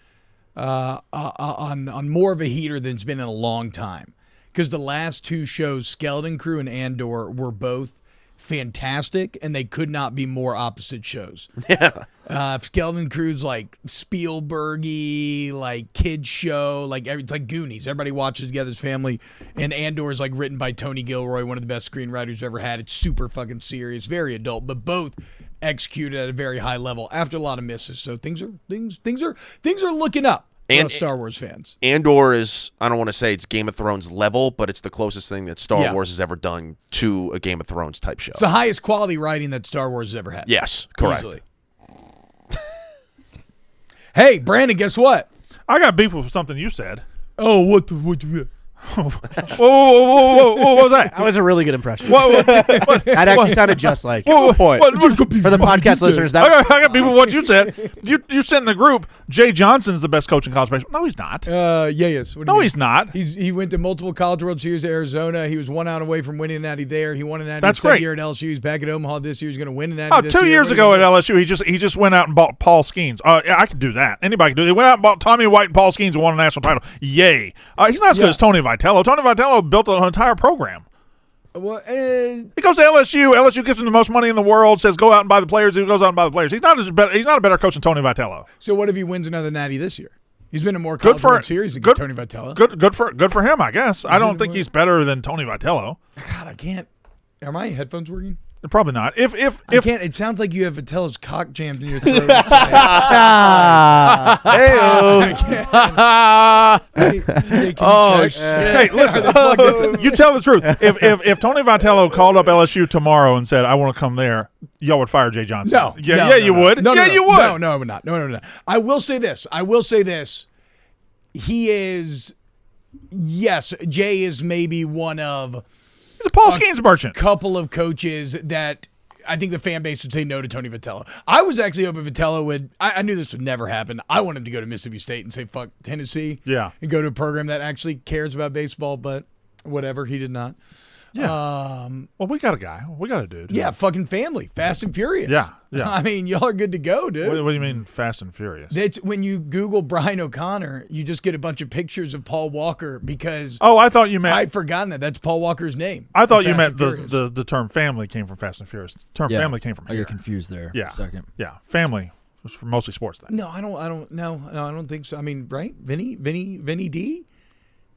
L: on more of a heater than it's been in a long time. Because the last two shows, Skeleton Crew and Andor, were both fantastic, and they could not be more opposite shows.
D: Yeah.
L: Skeleton Crew's like Spielberg-y, like kids show, it's like Goonies. Everybody watches together as family. And Andor's like written by Tony Gilroy, one of the best screenwriters we've ever had. It's super fucking serious, very adult, but both executed at a very high level after a lot of misses. So things are looking up. For us Star Wars fans.
D: Andor is, I don't want to say it's Game of Thrones level, but it's the closest thing that Star Wars has ever done to a Game of Thrones type show.
L: It's the highest quality writing that Star Wars has ever had.
D: Yes, correct.
L: Easily. Hey, Brandon, guess what?
B: I got beef with something you said.
L: Oh, what?
B: Whoa, what was that?
E: That was a really good impression.
B: What?
E: That actually sounded just like it.
B: What?
E: For the podcast listeners,
B: I got beef with what you said. You sent in the group, Jay Johnson's the best coach in college baseball. No, he's not.
L: Yes. What do you
B: No,
L: mean?
B: he's not.
L: He went to multiple College World Series at Arizona. He was 1 out away from winning an Natty there. He won an Natty
B: That's
L: his second
B: great.
L: year at LSU. He's back at Omaha this year. He's going to win an Natty this
B: 2
L: year.
B: years ago at LSU, he just went out and bought Paul Skeens. Yeah, I could do that. Anybody can do it. He went out and bought Tommy White and Paul Skeens and won a national title. Yay. He's not as good as Tony Vitello. Tony Vitello built an entire program.
L: Well,
B: He goes to LSU. LSU gives him the most money in the world. Says go out and buy the players. He goes out and buy the players. He's not a better coach than Tony Vitello.
L: So what if he wins another Natty this year? He's been in more College World Series than Tony Vitello.
B: Good for him, I guess. I don't think he's better than Tony Vitello.
L: God, I can't. Are my headphones working?
B: Probably not. If
L: I can't. It sounds like you have Vitello's cock jammed in your throat.
C: Oh shit!
B: Hey, listen. You tell the truth. If Tony Vitello called up LSU tomorrow and said, "I want to come there," y'all would fire Jay Johnson.
L: No.
B: You would.
L: No,
B: you would.
L: No, I would not. No. I will say this. He is. Yes, Jay is maybe one of.
B: He's a Paul Skeens merchant.
L: Couple of coaches that I think the fan base would say no to Tony Vitello. I was actually hoping Vitello would. I knew this would never happen. I wanted to go to Mississippi State and say fuck Tennessee.
B: Yeah.
L: And go to a program that actually cares about baseball, but whatever, he did not.
B: Yeah. Well, we got a guy. We got a dude.
L: Yeah, fucking family. Fast and Furious.
B: Yeah.
L: I mean, y'all are good to go, dude.
B: What do you mean Fast and Furious?
L: When you Google Brian O'Connor, you just get a bunch of pictures of Paul Walker because
B: I thought you meant
L: I'd forgotten that. That's Paul Walker's name.
B: I thought you
L: Fast
B: meant
L: and Furious.
B: the term family came from Fast and Furious. The term family came from
C: I
B: here.
C: get confused there.
B: Yeah.
C: For a second.
B: Yeah. Family was for mostly sports then.
L: No, I don't think so. I mean, right? Vinny D?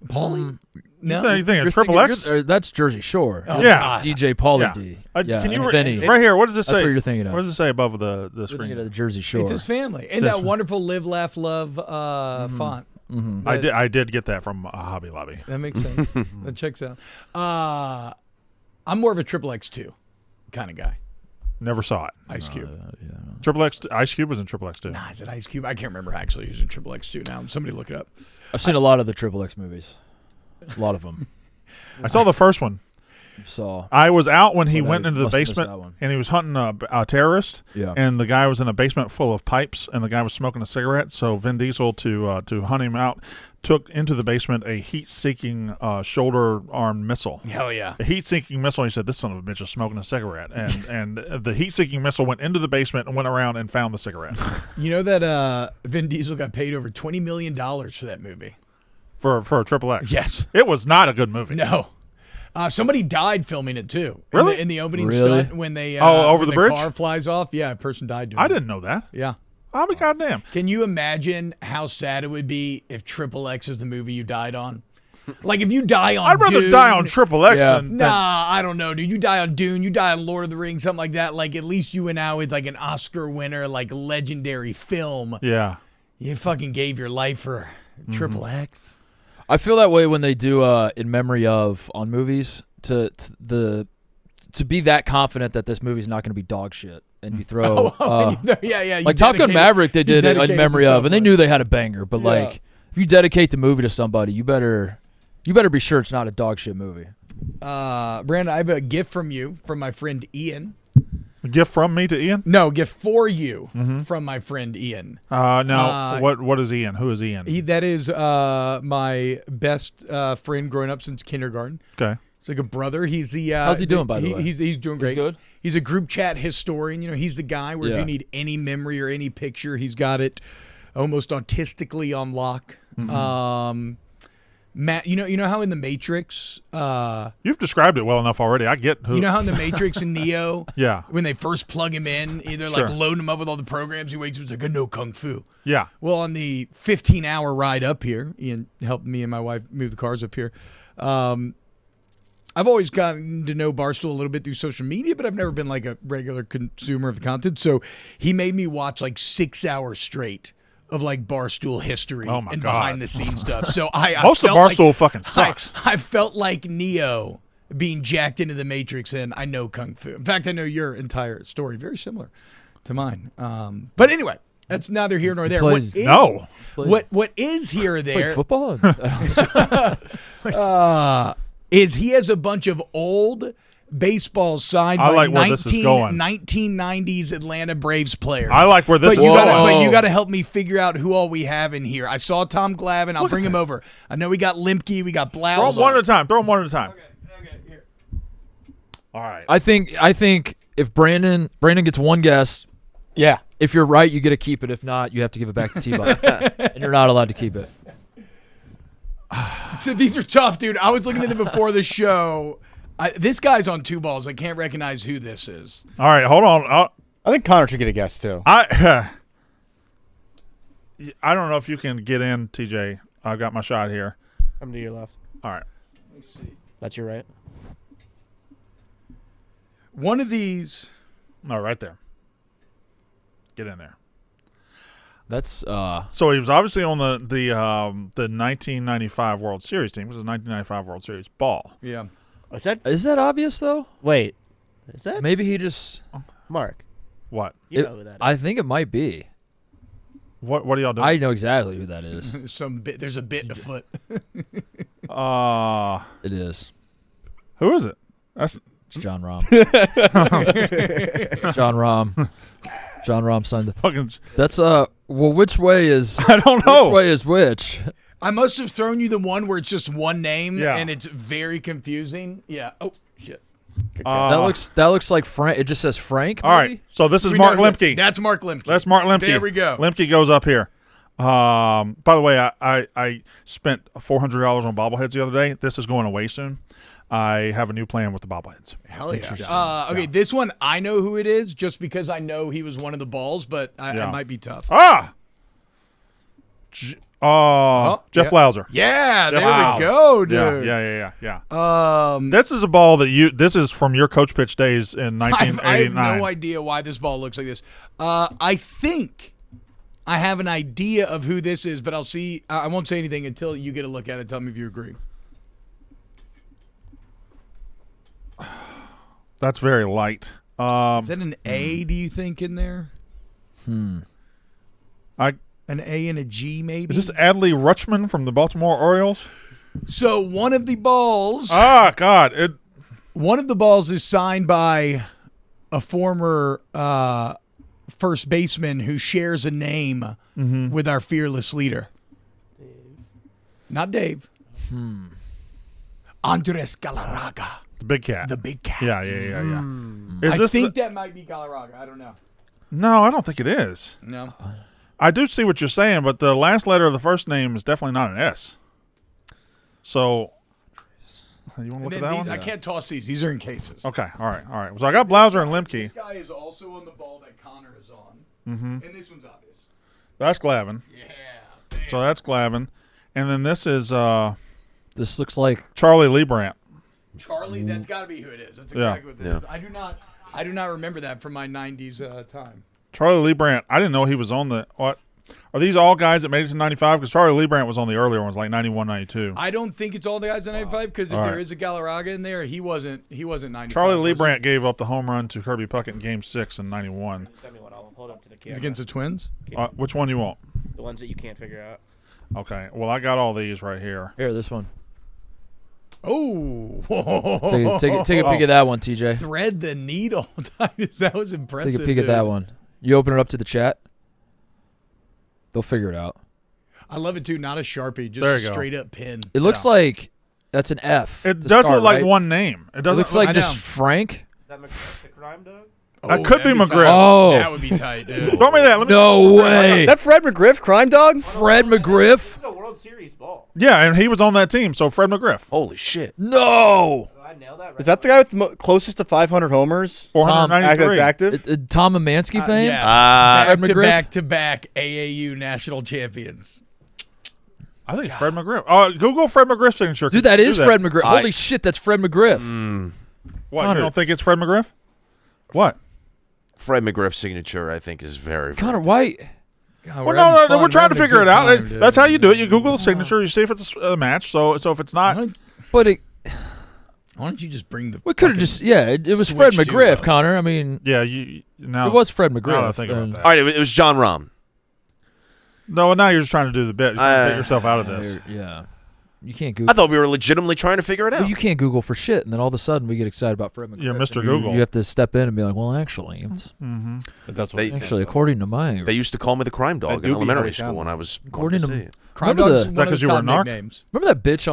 L: Paulie? No.
B: You think of Triple X?
C: That's Jersey Shore.
L: Oh,
B: yeah.
L: God.
C: DJ Paulie
B: Yeah.
C: D.
B: Can you
C: Vinny.
B: right here? What does this say?
C: That's what you're thinking of.
B: What does it say above the
C: You're
B: screen?
C: thinking of the Jersey Shore.
L: It's his family. And that wonderful Live, Laugh, Love font.
C: Mm-hmm.
B: I did get that from Hobby Lobby.
L: That makes sense. That checks out. I'm more of a Triple X2 kind of guy.
B: Never saw it.
L: Ice Cube.
B: Triple X. Ice Cube was in Triple X too.
L: Nah, is it Ice Cube? I can't remember actually who's in Triple X2 now. Somebody look it up.
C: I've seen a lot of the Triple X movies. A lot of them.
B: I saw the first one.
C: saw.
B: I was out when he
C: But I
B: went into the
C: must have missed
B: basement
C: that one.
B: and he was hunting a terrorist.
C: Yeah.
B: And the guy was in a basement full of pipes, and the guy was smoking a cigarette. So Vin Diesel, to hunt him out, took into the basement a heat-seeking shoulder-armed missile.
L: Hell yeah.
B: A heat-seeking missile. He said, "This son of a bitch is smoking a cigarette," and the heat-seeking missile went into the basement and went around and found the cigarette.
L: You know that Vin Diesel got paid over $20 million for that movie?
B: For a Triple X.
L: Yes.
B: It was not a good movie.
L: No. Somebody died filming it too.
B: Really?
L: In the opening
C: Really?
L: stunt when they
B: over
L: when
B: the bridge?
L: car flies off. Yeah, a person died doing
B: I
L: it.
B: didn't know that.
L: Yeah.
B: I'll be goddamn.
L: Can you imagine how sad it would be if Triple X is the movie you died on? Like if you die on
B: I'd rather
L: Dune,
B: die on Triple X
C: Yeah.
B: than
L: Nah, I don't know, dude. You die on Dune, you die on Lord of the Rings, something like that. Like at least you went out with like an Oscar winner, like legendary film.
B: yeah.
L: You fucking gave your life for Triple X.
C: I feel that way when they do in memory of on movies to be that confident that this movie's not going to be dog shit, and you throw
L: yeah. you
C: like Top Gun
L: dedicate-
C: Maverick, they
L: you
C: did it
L: dedicate
C: in
L: it
C: memory
L: to
C: of, and they
L: somebody.
C: knew they had a banger. But
L: Yeah.
C: like, if you dedicate the movie to somebody, you better be sure it's not a dog shit movie.
L: Brandon, I have a gift from you from my friend Ian.
B: A gift from me to Ian?
L: No, gift for you
B: Mm-hmm.
L: from my friend Ian.
B: No. What is Ian? Who is Ian?
L: That is my best friend growing up since kindergarten.
B: Okay.
L: He's like a brother. He's the
C: How's he doing, by the way?
L: He's doing great.
C: good?
L: He's a group chat historian. You know, he's the guy where if
C: Yeah.
L: you need any memory or any picture, he's got it almost autistically on lock. Matt, you know how in the Matrix,
B: You've described it well enough already. I get who.
L: you know how in the Matrix and Neo,
B: Yeah.
L: when they first plug him in, either
B: Sure.
L: like load him up with all the programs, he wakes up and is like, I know Kung Fu.
B: Yeah.
L: Well, on the 15-hour ride up here, Ian helped me and my wife move the cars up here. I've always gotten to know Barstool a little bit through social media, but I've never been like a regular consumer of the content. So he made me watch like 6 hours straight of like Barstool history
B: Oh, my
L: and
B: God.
L: behind the scenes stuff. So I
B: Most of
L: felt like-
B: Barstool fucking sucks.
L: I felt like Neo being jacked into the Matrix, and I know Kung Fu. In fact, I know your entire story, very similar to mine. But anyway, that's neither here nor there.
C: Played-
B: No.
L: What is here or
C: Like
L: there
C: football?
L: is he has a bunch of old baseballs signed
B: I
L: by
B: like where this is going.
L: 1990s Atlanta Braves players.
B: I like where this
L: But
B: is
L: you gotta,
B: going.
L: but you got to help me figure out who all we have in here. I saw Tom Glavine. I'll bring him over. I know we got Limke. We got Blouse.
B: Throw them one at a time. Throw them one at a time.
L: Okay, here.
B: All right.
C: I think if Brandon gets one guess,
F: Yeah.
C: if you're right, you get to keep it. If not, you have to give it back to T-Bot. And you're not allowed to keep it.
L: So these are tough, dude. I was looking at them before the show. This guy's on two balls. I can't recognize who this is.
B: All right. Hold on.
F: I think Connor should get a guess too.
B: I don't know if you can get in, TJ. I've got my shot here.
E: I'm to your left.
B: All right.
E: That's your right.
L: One of these.
B: No, right there. Get in there.
C: That's
B: So he was obviously on the 1995 World Series team. It was a 1995 World Series ball.
L: Yeah.
C: is that obvious though?
E: Wait. Is that
C: Maybe he just.
E: Mark?
B: What?
E: You know who that is.
C: I think it might be.
B: What are y'all doing?
C: I know exactly who that is.
L: There's a bit afoot.
C: It is.
B: Who is it? That's
C: It's John Rahm. John Rahm. John Rahm signed the.
B: fucking.
C: That's well, which way is?
B: I don't know.
C: Which way is which?
L: I must have thrown you the one where it's just one name
B: Yeah.
L: and it's very confusing. Yeah. Oh shit.
C: That looks like Frank. It just says Frank.
B: All
C: maybe?
B: right. So this is
L: We
B: Mark
L: know who-
B: Lemke.
L: That's Mark Lemke.
B: That's Mark Lemke.
L: There we go.
B: Lemke goes up here. By the way, I spent $400 on bobbleheads the other day. This is going away soon. I have a new plan with the bobbleheads.
L: Hell yeah. Okay, this one I know who it is just because I know he was one of the balls, but it might be tough.
B: Jeff Blauser.
L: Yeah, there
B: Wow.
L: we go, dude.
B: Yeah. This is a ball that this is from your coach pitch days in 1989.
L: I have no idea why this ball looks like this. I think I have an idea of who this is, but I'll see. I won't say anything until you get a look at it. Tell me if you agree.
B: That's very light.
L: Is that an A, do you think, in there? An A and a G, maybe?
B: Is this Adley Rutschman from the Baltimore Orioles?
L: So one of the balls.
B: God.
L: One of the balls is signed by a former first baseman who shares a name with our fearless leader. Not Dave. Andres Galarraga.
B: The big cat.
L: The big cat.
B: Yeah.
L: I think that might be Galarraga. I don't know.
B: No, I don't think it is.
L: No.
B: I do see what you're saying, but the last letter of the first name is definitely not an S. So, you want to look at that
L: These,
B: one?
L: I can't toss these. These are in cases.
B: Okay, all right. So I got Blauser and Lemke.
L: This guy is also on the ball that Connor is on. And this one's obvious.
B: That's Glavin.
L: Yeah.
B: So that's Glavin. And then this is
C: This looks like
B: Charlie Liebrandt.
L: Charlie, that's got to be who it is. That's exactly what this is. I do not remember that from my 90s time.
B: Charlie Liebrandt. I didn't know he was on the what? Are these all guys that made it to 95? Because Charlie Liebrandt was on the earlier ones, like 91, 92.
L: I don't think it's all the guys in 95 because if
B: All
L: there
B: right.
L: is a Galarraga in there, he wasn't 95.
B: Charlie
L: was he?
B: Liebrandt gave up the home run to Kirby Puckett in Game 6 in 91.
I: Send me one. I'll hold up to the camera.
L: He's against the Twins?
B: Which one do you want?
I: The ones that you can't figure out.
B: Okay. Well, I got all these right here.
C: here. This one.
L: Oh.
C: Take a peek at that one, TJ.
L: Thread the needle. That was impressive.
C: Take a peek at that one. You open it up to the chat. They'll figure it out.
L: I love it too. Not a Sharpie, just
B: There
L: a
B: you go.
L: straight up pin.
C: It looks like that's an F.
B: It
C: to
B: does
C: start,
B: look like
C: right?
B: one name. It
C: It
B: doesn't.
C: looks like
L: I
C: just
L: know.
C: Frank.
I: Is that McCrispy crime dog?
B: That could be
L: that'd
B: McGriff.
L: tight.
C: Oh.
L: That would be tight, dude.
B: Throw me that. Let me
C: No way.
F: That Fred McGriff, crime dog?
C: Fred McGriff.
I: This is a World Series ball.
B: Yeah, and he was on that team. So Fred McGriff.
D: Holy shit.
C: No.
I: Did I nail that right?
F: Is that the guy with the closest to 500 homers?
B: 493.
F: That's active?
C: Tom Amansky fame.
L: Yeah.
C: Fred
L: Back to
C: McGriff?
L: back to back AAU national champions.
B: I think it's Fred McGriff. Google Fred McGriff signature.
C: Dude, that
B: Do
C: is Fred McGriff. Holy shit, that's Fred McGriff.
B: What?
C: Connor.
B: You don't think it's Fred McGriff? What?
D: Fred McGriff's signature, I think, is very, very
C: Connor White.
L: God,
B: Well,
L: having
B: no,
L: fun.
B: we're trying to
L: having a
B: figure
L: good
B: it out.
L: time, dude.
B: That's how you do it. You Google the signature. You see if it's a match. So if it's not,
C: But it
L: Why don't you just bring the?
C: we could have
L: fucking
C: just it was Fred
L: switch
C: McGriff,
L: duo?
C: Connor. I mean,
B: yeah, you now
C: it was Fred
B: Now that
C: McGriff.
B: I think about
C: and-
B: that.
D: All right, it was John Rahm.
B: No, now you're just trying to do the bit. You're trying to get yourself out of this.
C: Yeah. You can't Google.
D: I thought we were legitimately trying to figure it
C: Well,
D: out.
C: you can't Google for shit, and then all of a sudden we get excited about Fred McGriff.
B: You're Mr.
C: and
B: Google.
C: You have to step in and be like, well, actually, it's
F: That's what
D: They-
C: actually according to my
D: They used to call me the crime dog
F: That
D: in
F: do be
D: elementary
F: Harry
D: school
F: Sandler.
D: when I was
C: According
D: wanting
C: to-
D: see it.
L: Crime
C: Remember
L: Dog's
C: the-
L: one
B: that
L: of
B: 'cause
L: the
B: you were
L: top
B: a narc?
L: nicknames.
C: remember that bitch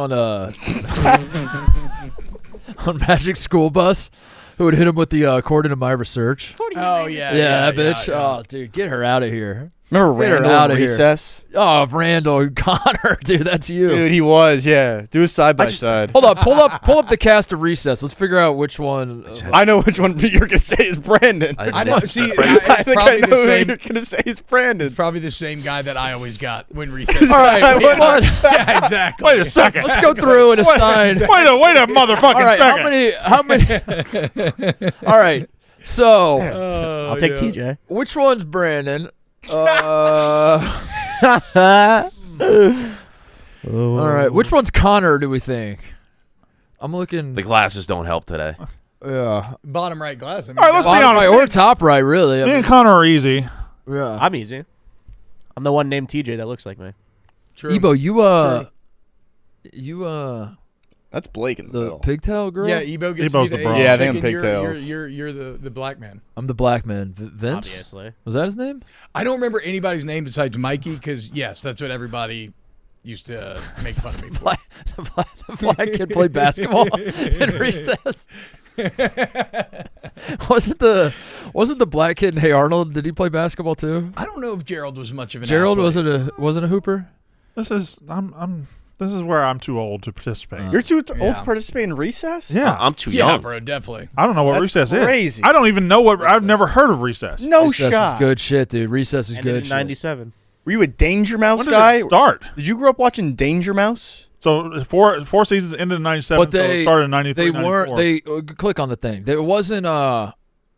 C: on Magic School Bus who would hit him with the according to my research.
L: Oh yeah,
C: Yeah, that bitch.
L: yeah.
C: Oh, dude, get her out of here.
F: Remember
C: Get her
F: Randall
C: outta
F: in
C: here.
F: recess?
C: Oh, Randall Connor, dude, that's you.
F: Dude, he was, yeah. Do a side by side.
C: Hold up, pull up the cast of Recess. Let's figure out which one.
F: I know which one you're gonna say is Brandon.
L: I know. See,
F: I
L: it's
F: think I
L: probably
F: know
L: the
F: who
L: same.
F: you're gonna say is Brandon.
L: It's probably the same guy that I always got when recess.
C: All right,
L: yeah.
C: come on.
L: Yeah, exactly.
B: Wait a second.
C: Let's go through and assign.
B: Wait a motherfucking
C: All right,
B: second.
C: how many? All right, so
E: I'll take TJ.
C: which one's Brandon? All right, which one's Connor? Do we think? I'm looking.
D: The glasses don't help today.
C: Yeah,
L: Bottom right glass. I mean,
B: All right, let's be
C: bottom
B: honest.
C: right or top right, really. I
B: Me
C: mean,
B: and Connor are easy.
C: yeah.
E: I'm easy. I'm the one named TJ that looks like me.
L: true.
C: Ebo, you
F: That's Blake in the
C: the
F: middle.
C: pigtail girl.
L: Yeah, Ebo gets
B: Ebo's
L: to be
B: the
L: the
B: bronze.
F: Yeah, I think I'm
L: chick, and
F: pigtails.
L: You're the black man.
C: I'm the black man. Vince.
E: Obviously.
C: Was that his name?
L: I don't remember anybody's name besides Mikey because yes, that's what everybody used to make fun of me for.
C: The black kid played basketball in recess. wasn't the black kid in Hey Arnold? Did he play basketball too?
L: I don't know if Gerald was much of an
C: Gerald
L: athlete.
C: wasn't a hooper.
B: This is this is where I'm too old to participate.
F: You're too old to
L: Yeah.
F: participate in recess?
B: Yeah,
D: I'm too
L: Yeah,
D: young.
L: bro, definitely.
B: I don't know what
F: That's
B: recess
F: crazy.
B: is. I don't even know what. I've never heard of recess.
F: No
C: Recess
F: shot.
C: is good shit, dude. Recess is
E: Ended
C: good
E: in
C: shit.
E: 97.
F: Were you a Danger Mouse
B: When did
F: guy?
B: it start?
F: Did you grow up watching Danger Mouse?
B: So four seasons ended in 97.
C: But
B: so it
C: they
B: started in 93.
C: They weren't.
B: 94.
C: They click on the thing. It wasn't.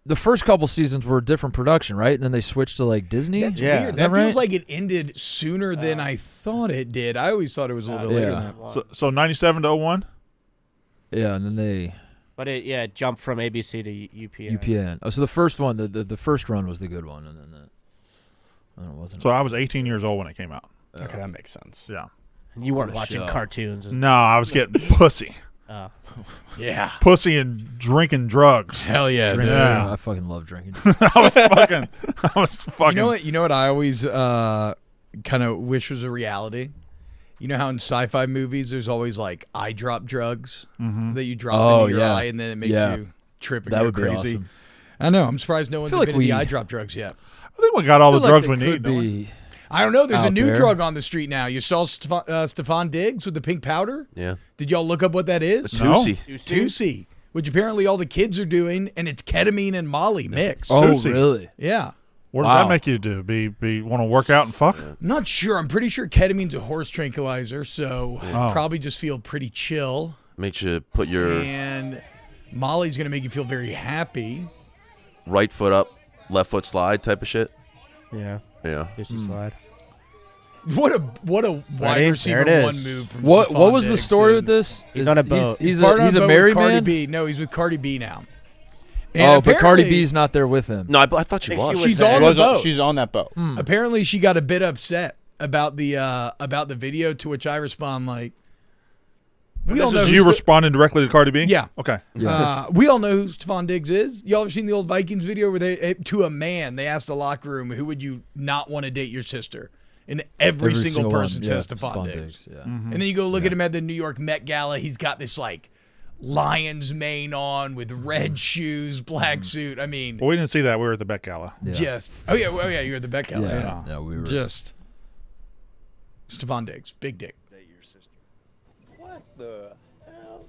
C: The first couple seasons were different production, right? And then they switched to like Disney.
L: That's
F: Yeah.
L: weird.
C: Is
L: That
C: that
L: feels
C: right?
L: like it ended sooner than I thought it did. I always thought it was a little later
C: yeah.
L: than that.
B: So 97 to 01.
C: Yeah, and then they
E: But it jumped from ABC to UPN.
C: UPN. Oh, so the first one, the first run was the good one, and then it wasn't.
B: So I was 18 years old when it came out.
F: Okay, that makes sense.
B: Yeah.
E: You weren't
C: The
E: watching
C: show.
E: cartoons. And,
B: No, I was getting pussy.
L: Yeah.
B: Pussy and drinking drugs.
L: Hell yeah, dude.
B: Yeah.
C: I fucking love drinking.
B: I was fucking.
L: You know what I always kind of wish was a reality? You know how in sci-fi movies there's always like eye drop drugs that you drop into your eye and then it makes you trip and
C: That
L: go
C: would be
L: crazy.
C: awesome.
L: I know. I'm surprised no one's
C: feel like
L: invented the
C: we-
L: eye drop drugs yet.
B: I think we got all the
C: I feel
B: drugs
C: like
B: we
C: they
B: need.
C: could
B: Don't we?
C: be-
L: I don't know. There's a
C: out
L: new
C: there.
L: drug on the street now. You saw Stephon Diggs with the pink powder?
D: Yeah.
L: Did y'all look up what that is?
B: No.
D: Tusi.
L: Tusi, which apparently all the kids are doing, and it's ketamine and Molly mixed.
C: Oh,
B: Tusi.
C: really?
L: Yeah.
B: What does
C: Wow.
B: that make you do? Be want to work out and fuck?
L: I'm not sure. I'm pretty sure ketamine's a horse tranquilizer, so
B: Oh.
L: probably just feel pretty chill.
D: Makes you put your
L: And Molly's going to make you feel very happy.
D: right foot up, left foot slide type of shit.
E: Yeah.
D: Yeah.
E: Just a slide.
L: What a wide
E: Ready?
L: receiver
E: There it
L: one
E: is.
L: move from
C: What
L: Stephon
C: was the
L: Diggs,
C: story
L: dude.
C: with this?
E: He's on a boat.
C: He's
L: Partnered
C: a
L: on boat with
C: married
L: Cardi
C: man.
L: B. No, he's with Cardi B now.
C: Oh,
L: And
C: but Cardi
L: apparently-
C: B's not there with him.
D: No, I thought she
E: think
D: was.
E: she
L: She's
E: there.
L: on the boat.
F: She's on that boat.
L: Apparently, she got a bit upset about the video. To which I respond like, "We all know
B: Is
L: who
B: you
L: Ste-
B: responding directly to Cardi B?
L: Yeah.
B: Okay.
L: we all know who Stephon Diggs is. Y'all ever seen the old Vikings video where to a man they asked the locker room, "Who would you not want to date your sister?" And every single person
C: one,
L: says
C: yeah,
L: Stephon Diggs.
C: Yeah.
L: And then you go look at him at the New York Met Gala. He's got this like lion's mane on with red shoes, black suit. I mean,
B: Well, we didn't see that. We were at the Met Gala.
C: Yeah.
L: just you're at the Met Gala.
C: Yeah. Yeah, we were.
L: Just Stephon Diggs, big dick.
M: What the hell?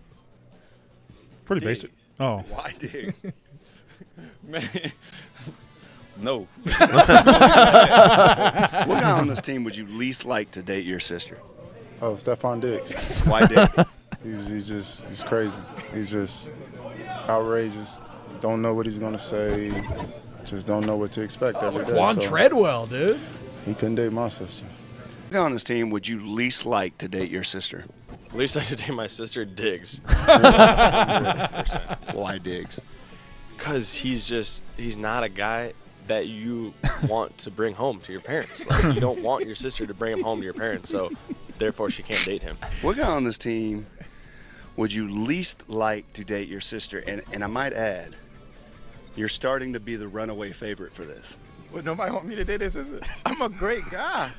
B: Pretty basic. Oh.
M: Why Diggs? Man. No. What guy on this team would you least like to date your sister?
N: Oh, Stephon Diggs.
M: Why Diggs?
N: He's crazy. He's just outrageous. Don't know what he's gonna say. Just don't know what to expect every day.
L: Quan
N: So
L: Treadwell, dude.
N: he couldn't date my sister.
M: What guy on this team would you least like to date your sister?
O: Least I should date my sister, Diggs.
M: Why Diggs?
O: Because he's not a guy that you want to bring home to your parents. Like, you don't want your sister to bring him home to your parents, so therefore she can't date him.
M: What guy on this team would you least like to date your sister? And I might add, you're starting to be the runaway favorite for this.
I: Would nobody want me to date his sister? I'm a great guy.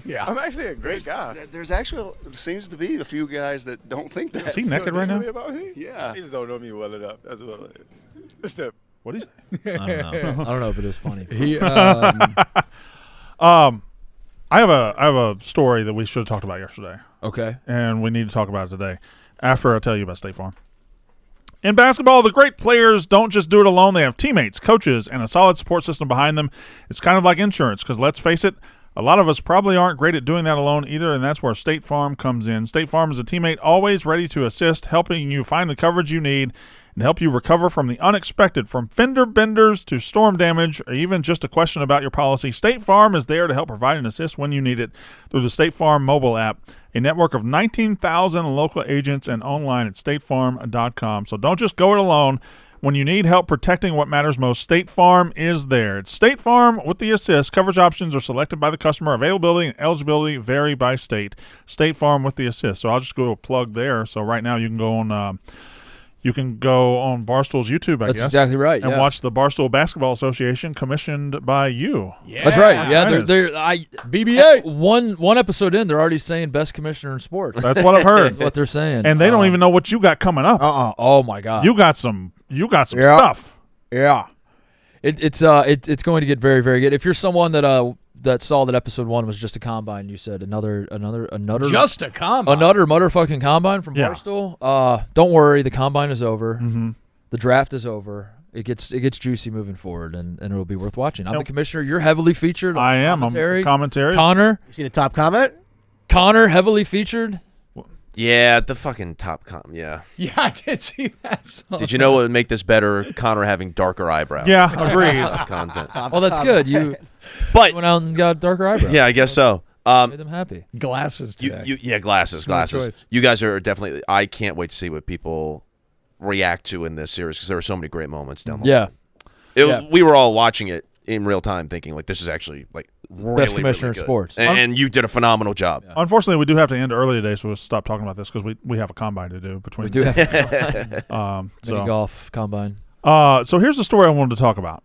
L: Yeah.
I: I'm actually a great guy.
M: There's actually seems to be a few guys that don't think that.
B: Is he naked right now?
I: Really about me?
M: Yeah.
I: He just don't know me well enough. That's what it is. It's the
B: What is
C: I don't know, but it's funny.
B: I have a story that we should have talked about yesterday.
C: Okay.
B: And we need to talk about it today after I tell you about State Farm. In basketball, the great players don't just do it alone. They have teammates, coaches, and a solid support system behind them. It's kind of like insurance because, let's face it, a lot of us probably aren't great at doing that alone either, and that's where State Farm comes in. State Farm is a teammate always ready to assist, helping you find the coverage you need and help you recover from the unexpected. From fender benders to storm damage or even just a question about your policy, State Farm is there to help provide and assist when you need it through the State Farm mobile app, a network of 19,000 local agents, and online at statefarm.com. So don't just go it alone. When you need help protecting what matters most, State Farm is there. It's State Farm with the assist. Coverage options are selected by the customer. Availability and eligibility vary by state. State Farm with the assist. So I'll just go to a plug there. So right now you can go on Barstool's YouTube, I
C: That's
B: guess.
C: exactly right,
B: And
C: yeah.
B: watch the Barstool Basketball Association commissioned by you.
L: Yeah.
C: That's right. Yeah,
B: That is-
L: BBA.
C: One episode in, they're already saying best commissioner in sports.
B: That's what I've heard.
C: That's what they're saying.
B: And they don't even know what you got coming up.
C: Oh my God.
B: You got some
C: Yeah.
B: stuff.
C: Yeah. It's going to get very, very good. If you're someone that saw that episode 1 was just a combine, you said another
L: Just a combine.
C: another motherfucking combine from
B: Yeah.
C: Barstool. Don't worry, the combine is over.
B: Mm-hmm.
C: The draft is over. It gets juicy moving forward, and it'll be worth watching. I'm the
B: Nope.
C: commissioner. You're heavily featured. On
B: I am.
C: commentary.
B: I'm commentary.
C: Connor.
E: You see the top comment?
C: Connor heavily featured.
D: Yeah, the fucking top yeah.
L: Yeah, I did see that.
D: Did you know what would make this better? Connor having darker eyebrows.
B: Yeah, agreed.
D: Content.
C: Well, that's good. You
D: But
C: went out and got darker eyebrows.
D: yeah, I guess so.
C: Made them happy.
L: Glasses today.
D: Yeah, glasses.
L: No choice.
D: You guys are definitely. I can't wait to see what people react to in this series because there were so many great moments down the line.
C: Yeah.
D: We were all watching it in real time thinking like this is actually like really,
C: Best commissioner
D: really
C: in
D: good.
C: sports.
D: And you did a phenomenal job.
B: Unfortunately, we do have to end early today, so we'll stop talking about this because we have a combine to do between.
C: We do have a
B: combine.
C: Mini golf combine.
B: So here's the story I wanted to talk about.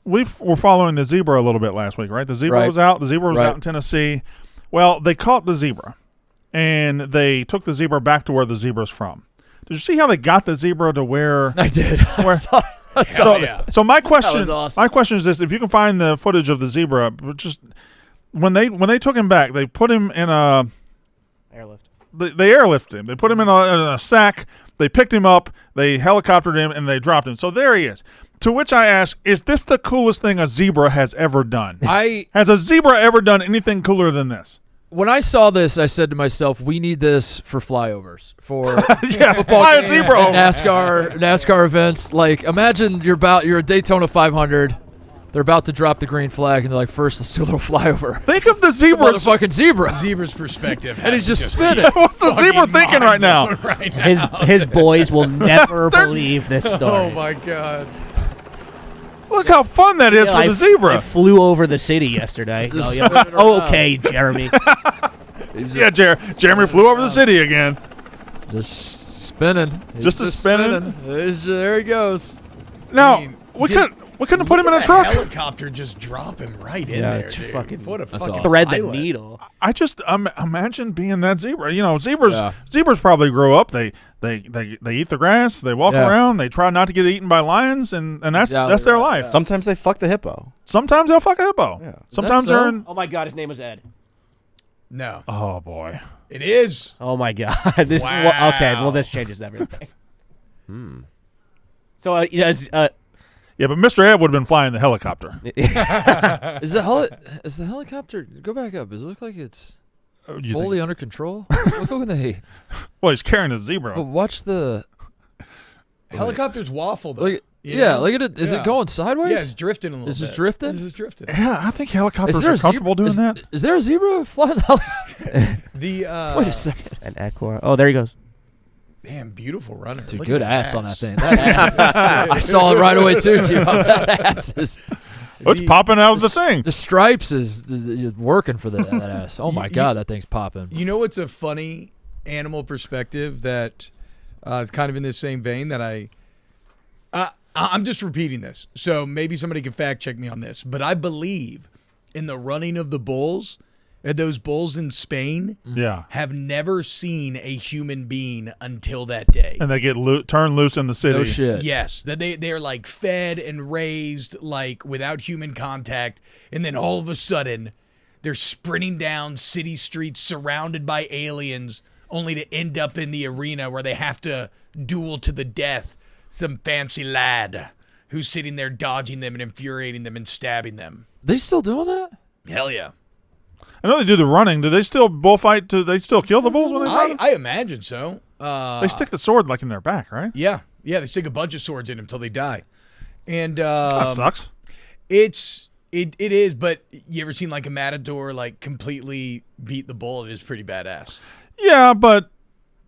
B: Were following the zebra a little bit last week, right? The zebra was out. The zebra was out in Tennessee. Well, they caught the zebra, and they took the zebra back to where the zebra's from. Did you see how they got the zebra to where?
C: I did.
B: Where, so my question, my question is this: if you can find the footage of the zebra, just when they took him back, they put him in a
E: airlift.
B: They airlifted him. They put him in a sack. They picked him up. They helicoptered him, and they dropped him. So there he is. To which I ask, is this the coolest thing a zebra has ever done? Has a zebra ever done anything cooler than this?
C: When I saw this, I said to myself, "We need this for flyovers, for football
B: fly a
C: games
B: zebra
C: and NASCAR events. Like, imagine you're at Daytona 500. They're about to drop the green flag, and they're like, "First, let's do a little flyover."
B: Think of the zebra,
C: motherfucking zebra.
L: Zebra's perspective,
C: and he's just spinning.
B: What's the zebra thinking right now?
E: His boys will never believe this story.
L: Oh my god.
B: Look how fun that is for the zebra.
E: I flew over the city yesterday. Okay, Jeremy.
B: Yeah, Jeremy flew over the city again.
C: Just spinning.
B: Just spinning.
C: There he goes.
B: Now, we couldn't have put him in a truck.
L: Helicopter just drop him right in there, dude. What a fucking
E: thread the
L: pilot.
E: needle.
B: I just imagine being that zebra. You know, zebras probably grow up. They eat the grass. They walk around. They try not to get eaten by lions, and that's their life.
F: Sometimes they fuck the hippo.
B: Sometimes they'll fuck a hippo.
F: Yeah.
B: Sometimes they're in.
E: Oh my god, his name was Ed.
L: No.
B: Oh boy.
L: It is.
E: Oh my god. This.
L: Wow.
E: Okay. Well, this changes everything. So
B: yeah, but Mr. Ed would have been flying the helicopter.
C: Is the helicopter? Go back up. Does it look like it's fully under control? Look when they.
B: Well, he's carrying a zebra.
C: But watch the
L: Helicopter's waffle though.
C: look at it. Is it going sideways?
L: Yeah, it's drifting a little bit.
C: Is it drifting?
L: This is drifting.
B: Yeah, I think helicopters are comfortable doing that.
C: Is there a zebra flying the helicopter? Wait a second.
E: An equine. Oh, there he goes.
L: Damn, beautiful runner.
C: Dude,
L: Look
C: good
L: at
C: ass on that thing. That ass I saw it right away too. That ass is.
B: It's popping out of the thing.
C: The stripes is working for that ass. Oh my god, that thing's popping.
L: You know what's a funny animal perspective that is kind of in this same vein that I'm just repeating this, so maybe somebody can fact check me on this, but I believe in the running of the bulls. Those bulls in Spain have never seen a human being until that day.
B: And they get turned loose in the city.
C: No shit.
L: Yes. They're like fed and raised like without human contact. And then all of a sudden, they're sprinting down city streets surrounded by aliens only to end up in the arena where they have to duel to the death some fancy lad who's sitting there dodging them and infuriating them and stabbing them.
C: They still doing that?
L: Hell yeah.
B: I know they do the running. Do they still bullfight? Do they still kill the bulls when they run?
L: I imagine so.
B: They stick the sword like in their back, right?
L: Yeah. Yeah, they stick a bunch of swords in them until they die. And
B: that sucks.
L: It is, but you ever seen like a matador like completely beat the bull? It is pretty badass.
B: Yeah, but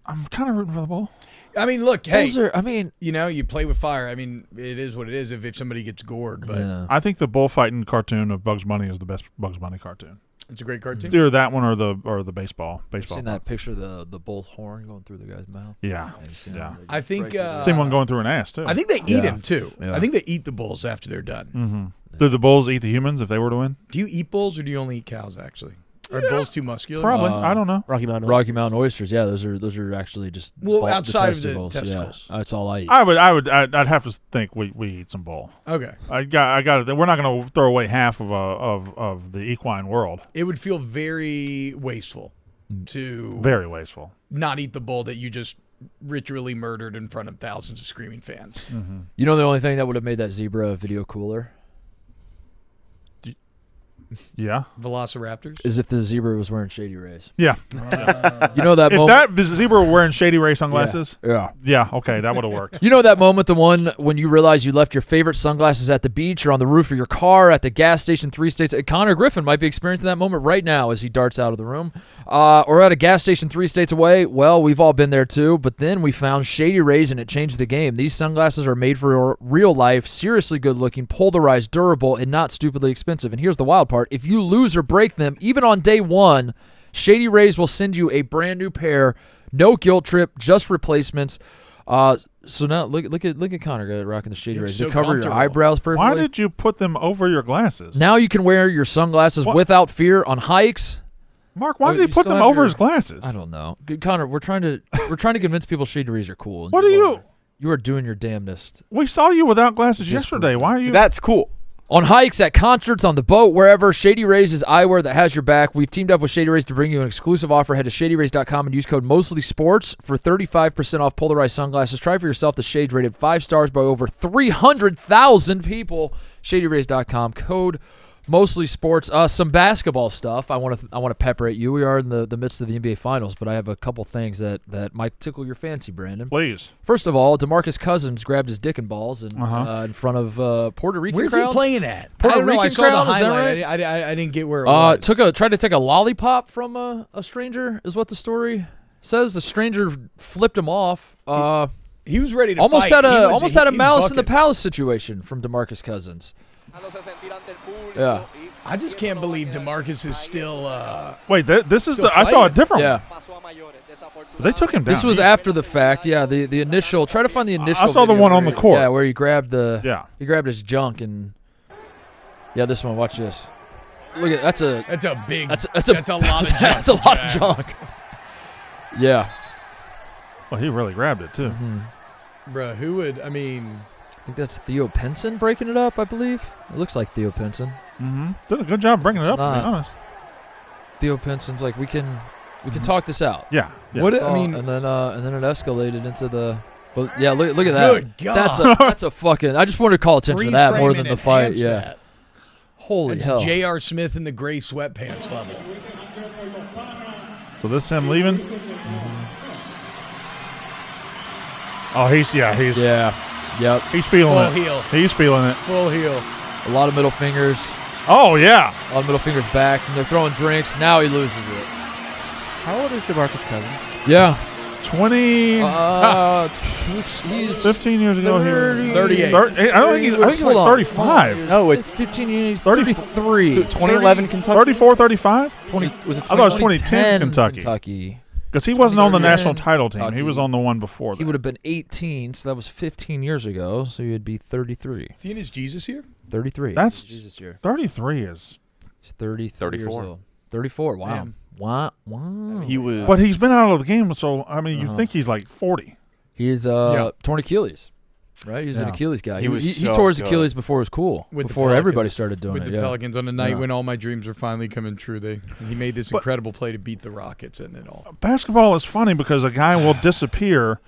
B: I'm kind of rooting for the bull.
L: I mean, look, hey, you play with fire. I mean, it is what it is if somebody gets gored. But
B: I think the bullfighting cartoon of Bugs Bunny is the best Bugs Bunny cartoon.
L: It's a great cartoon.
B: It's either that one or the baseball.
C: Seen that picture of the bull horn going through the guy's mouth?
B: Yeah.
L: I think
B: same one going through an ass too.
L: I think they eat him too.
C: Yeah.
L: I think they eat the bulls after they're done.
B: Mm-hmm. Do the bulls eat the humans if they were to win?
L: Do you eat bulls or do you only eat cows? Actually, are bulls too muscular?
B: Probably. I don't know.
E: Rocky Mountain
C: Oysters. Yeah, those are actually just
L: outside of the
C: testicles.
L: testicles.
C: Yeah, that's all I eat.
B: I'd have to think we eat some bull.
L: Okay.
B: I got it. We're not going to throw away half of the equine world.
L: It would feel very wasteful to
B: very wasteful
L: not eat the bull that you just ritually murdered in front of thousands of screaming fans.
C: You know the only thing that would have made that zebra video cooler?
B: Yeah.
L: Velociraptors.
C: Is if the zebra was wearing Shady Rays.
B: Yeah.
C: You know that
B: if
C: moment?
B: that zebra were wearing Shady Ray sunglasses?
C: Yeah.
B: Yeah, okay, that would have worked.
C: You know that moment, the one when you realize you left your favorite sunglasses at the beach or on the roof of your car, at the gas station 3 states. Connor Griffin might be experiencing that moment right now as he darts out of the room. Or at a gas station 3 states away. Well, we've all been there too, but then we found Shady Rays and it changed the game. These sunglasses are made for real life, seriously good looking, polarized, durable, and not stupidly expensive. And here's the wild part. If you lose or break them, even on day one, Shady Rays will send you a brand new pair. No guilt trip, just replacements. So now look at Connor rocking the Shady Rays. They cover your eyebrows perfectly.
B: Why did you put them over your glasses?
C: Now you can wear your sunglasses without fear on hikes.
B: Mark, why did he put them over his glasses?
C: I don't know. Good, Connor, we're trying to convince people Shady Rays are cool.
B: What are you?
C: You are doing your damnedest.
B: We saw you without glasses yesterday. Why are you?
F: That's cool.
C: On hikes, at concerts, on the boat, wherever, Shady Rays is eyewear that has your back. We've teamed up with Shady Rays to bring you an exclusive offer. Head to ShadyRays.com and use code MOSTLYSPORTS for 35% off polarized sunglasses. Try for yourself the shades rated 5 stars by over 300,000 people. ShadyRays.com, code MOSTLYSPORTS. Some basketball stuff. I want to pepper at you. We are in the midst of the NBA Finals, but I have a couple things that might tickle your fancy, Brandon.
B: Please.
C: First of all, DeMarcus Cousins grabbed his dick and balls in front of Puerto Rican
L: Where's
C: crowd.
L: he playing at?
C: Puerto
L: I don't know.
C: Rican
L: I saw the
C: crowd, is that
L: highlight.
C: right?
L: I didn't get where it was.
C: Tried to take a lollipop from a stranger, is what the story says. The stranger flipped him off.
L: He was ready to
C: almost
L: fight.
C: had a
L: He's
C: malice in the
L: bucking.
C: palace situation from DeMarcus Cousins. Yeah.
L: I just can't believe DeMarcus is still.
B: Wait, this is
L: still
B: I saw a
L: playing.
B: different
C: Yeah.
B: one. They took him down.
C: This was after the fact. Yeah, the initial. Try to find the initial.
B: I saw the
C: video
B: one on
C: where
B: the court.
C: Yeah, where he grabbed the.
B: Yeah.
C: He grabbed his junk and. Yeah, this one. Watch this. Look at that's a
L: big.
C: That's
L: a lot of junk.
C: That's a lot of junk. Yeah.
B: Well, he really grabbed it too.
L: Bruh, who would? I mean.
C: I think that's Theo Pinson breaking it up, I believe. It looks like Theo Pinson.
B: Did a good job bringing it up,
C: Not.
B: to be honest.
C: Theo Pinson's like, we can talk this out.
B: Yeah.
L: What I mean,
C: and then it escalated into the. But yeah, look at that.
L: Good God.
C: That's a fucking. I just wanted to call attention to that more than the fight. Yeah.
L: That.
C: Holy
L: That's
C: hell.
L: J.R. Smith in the gray sweatpants level.
B: So this is him leaving. Oh, he's
C: Yeah. Yep.
B: he's feeling
L: Full
B: it.
L: heel.
B: He's feeling it.
L: Full heel.
C: A lot of middle fingers.
B: Oh yeah.
C: A lot of middle fingers back, and they're throwing drinks. Now he loses it.
E: How old is DeMarcus Cousins?
C: Yeah.
B: 20.
C: He's
B: 15 years ago here.
L: 38.
B: I don't think he's. I think he's like 35.
F: No, it's
C: 15 years.
B: 30
C: 33.
F: 2011 Kentucky.
B: 34, 35.
C: 20.
F: Was it
B: I thought it was 2010 Kentucky.
C: Kentucky.
B: Because he wasn't on the
C: 2010
B: national title team. He
C: Kentucky.
B: was on the one before that.
C: He would have been 18, so that was 15 years ago. So he would be 33.
L: Is he in his Jesus here?
C: 33.
B: That's
C: Jesus year.
B: 33 is.
C: He's 33
D: 34.
C: years old. 34. Wow.
L: Damn.
C: Wow.
F: He was.
B: But he's been out of the game, so I mean, you think he's like 40.
C: He's
L: Yeah.
C: torn Achilles. Right? He's an
B: Yeah.
C: Achilles guy.
F: He was
C: he
F: so
C: tore his
F: good.
C: Achilles before it was cool.
L: With the
C: before everybody
L: Pelicans.
C: started doing
L: with
C: it.
L: the
C: Yeah.
L: Pelicans on the night
C: Yeah.
L: when all my dreams were finally coming true. He made this incredible play to beat the Rockets and it all.
B: Basketball is funny because a guy will disappear,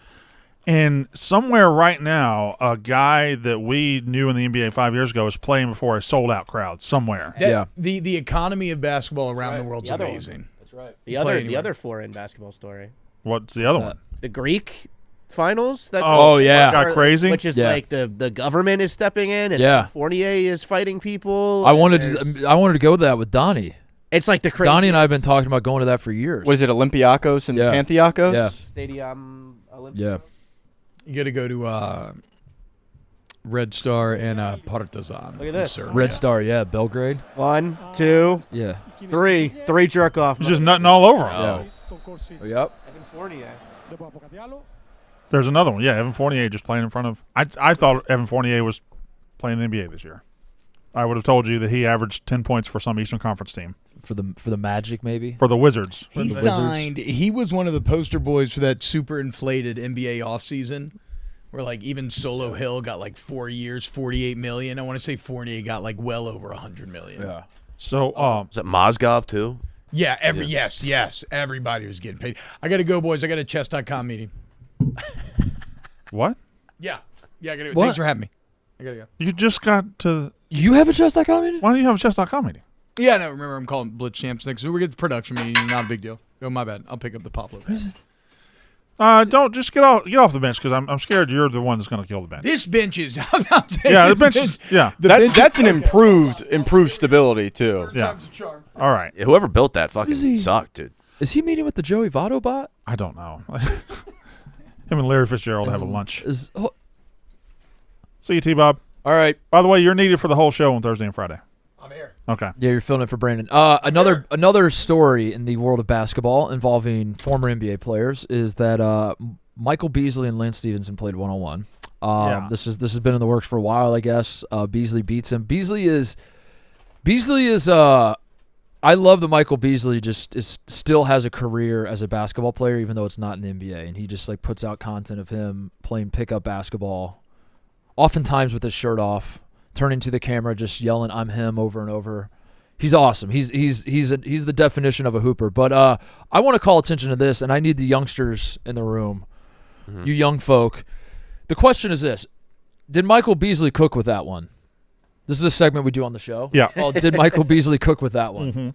B: and somewhere right now, a guy that we knew in the NBA 5 years ago is playing before a sold-out crowd somewhere.
C: Yeah.
L: The economy of basketball around the world's
E: The other one.
L: amazing.
C: That's right.
E: The
L: Play
E: other
L: anywhere.
E: the other foreign basketball story.
B: What's the other one?
E: The Greek finals. That
B: Oh,
C: yeah.
B: got crazy?
E: Which is
C: Yeah.
E: like the government is stepping in and
C: Yeah.
E: Fournier is fighting people.
C: I
E: and
C: wanted
E: there's-
C: to go to that with Donnie.
E: It's like the craziest
C: Donnie and I have been talking about going to that for years.
F: What is it, Olympiacos and
C: Yeah.
F: Pantheakos?
C: Yeah.
E: Stadium Olympic.
C: Yeah.
L: You got to go to Red Star and Partizan.
E: Look at
L: in
E: this.
L: Serbia.
C: Red Star, yeah. Belgrade.
E: 1, 2,
C: Yeah.
E: 3. 3 jerk off.
B: He's just nutting all over him.
C: Yeah. Yep.
E: Evan Fournier.
B: There's another one. Yeah, Evan Fournier just playing in front of. I thought Evan Fournier was playing in the NBA this year. I would have told you that he averaged 10 points for some Eastern Conference team.
C: For the Magic, maybe.
B: For the Wizards.
L: He signed. He was one of the poster boys for that super inflated NBA offseason, where like even Solo Hill got like 4 years, $48 million. I want to say Fournier got like well over $100 million.
C: Yeah.
B: So,
D: Is that Mozgov too?
L: Yeah. Yes. Everybody was getting paid. I got to go, boys. I got a chess.com meeting.
B: What?
L: Yeah. I got to.
C: What?
L: Thanks for having me. I gotta go.
B: You just got to.
C: You have a chess.com meeting?
B: Why do you have a chess.com meeting?
L: Yeah, no, remember I'm calling Blitz Champs next. So we get the production meeting. Not a big deal. Oh, my bad. I'll pick up the Pablo.
B: Don't just get off the bench because I'm scared you're the one that's going to kill the bench.
L: This bench is.
B: The bench is. Yeah,
F: that's an improved stability too.
B: Yeah. All right.
D: Yeah, whoever built that fucking sucked, dude.
C: Is he meeting with the Joey Votto bot?
B: I don't know. Him and Larry Fitzgerald have a lunch. See you, T-Bob.
C: All right.
B: By the way, you're needed for the whole show on Thursday and Friday.
L: I'm here.
B: Okay.
C: Yeah, you're filling it for Brandon. Another story in the world of basketball involving former NBA players is that Michael Beasley and Lance Stevenson played 1-on-1. This has been in the works for a while, I guess. Beasley beats him. Beasley is. I love that Michael Beasley still has a career as a basketball player, even though it's not in the NBA, and he just like puts out content of him playing pickup basketball, oftentimes with his shirt off, turning to the camera, just yelling "I'm him" over and over. He's awesome. He's the definition of a hooper. But I want to call attention to this, and I need the youngsters in the room, you young folk. The question is this: did Michael Beasley cook with that one? This is a segment we do on the show.
B: Yeah.
C: Well, did Michael Beasley cook with that one?
B: Mm-hmm.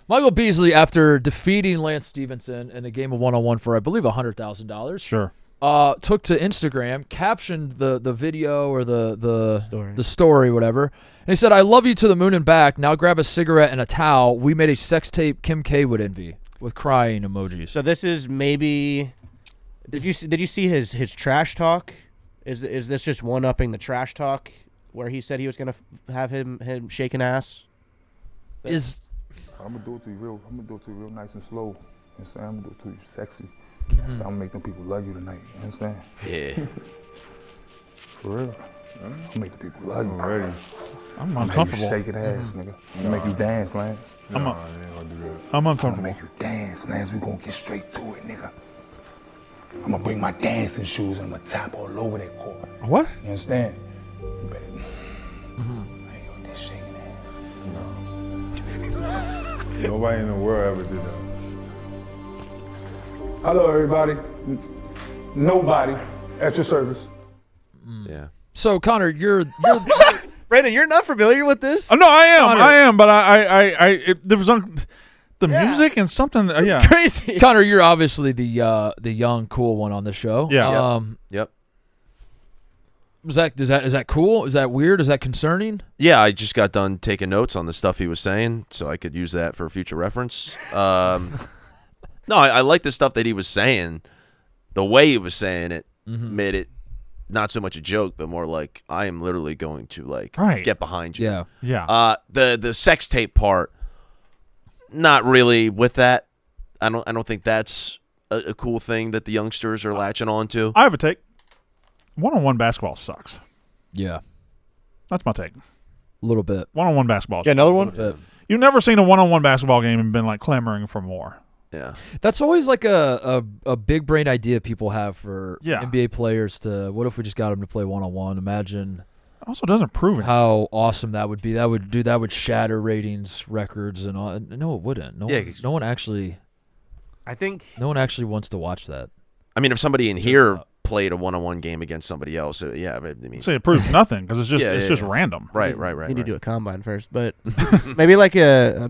C: Michael Beasley, after defeating Lance Stevenson in a game of 1-on-1 for, I believe, $100,000.
B: Sure.
C: Took to Instagram, captioned the video or the story, whatever. And he said, "I love you to the moon and back. Now grab a cigarette and a towel. We made a sex tape Kim K would envy," with crying emojis.
E: So this is maybe. Did you see his trash talk? Is this just one upping the trash talk where he said he was gonna have him shaking ass?
N: I'm gonna do it to you real nice and slow. Understand? I'm gonna do it to you sexy. I'm gonna make them people love you tonight. You understand?
D: Yeah.
N: For real. I'm gonna make the people love you.
B: Already. I'm
N: I'ma
B: uncomfortable.
N: Make you shake it ass, nigga. I'm gonna make you dance, Lance.
B: I'm
N: I'm
B: uncomfortable.
N: gonna make you dance, Lance. We gonna get straight to it, nigga. I'm gonna bring my dancing shoes and I'm gonna tap all over that court.
B: What?
N: You understand? You better. Hey, yo, this shaking ass. No. Nobody in the world ever did that. Hello, everybody. Nobody at your service.
D: Yeah.
C: So, Connor, you're
E: Brandon, you're not familiar with this?
B: Oh, no, I am.
C: Connor.
B: I am, but there was the music and something. Yeah.
E: Crazy.
C: Connor, you're obviously the young, cool one on the show.
B: Yeah.
D: Yep.
C: Is that cool? Is that weird? Is that concerning?
D: Yeah, I just got done taking notes on the stuff he was saying, so I could use that for future reference. No, I like the stuff that he was saying. The way he was saying it made it not so much a joke, but more like I am literally going to get behind you.
C: Yeah.
B: Yeah.
D: The sex tape part, not really with that. I don't think that's a cool thing that the youngsters are latching on to.
B: I have a take. 1-on-1 basketball sucks.
C: Yeah.
B: That's my take.
C: A little bit.
B: 1-on-1 basketball.
F: Yeah, another one?
B: You've never seen a 1-on-1 basketball game and been like clamoring for more.
D: Yeah.
C: That's always like a big brain idea people have for
B: Yeah.
C: NBA players to, what if we just got them to play 1-on-1? Imagine
B: It also doesn't prove it.
C: how awesome that would be. That would shatter ratings, records, and all. No, it wouldn't. No one actually wants to watch that.
D: I mean, if somebody in here played a 1-on-1 game against somebody else, yeah, I mean,
B: Say it proves nothing because it's just random.
D: Right.
E: Need to do a combine first, but maybe like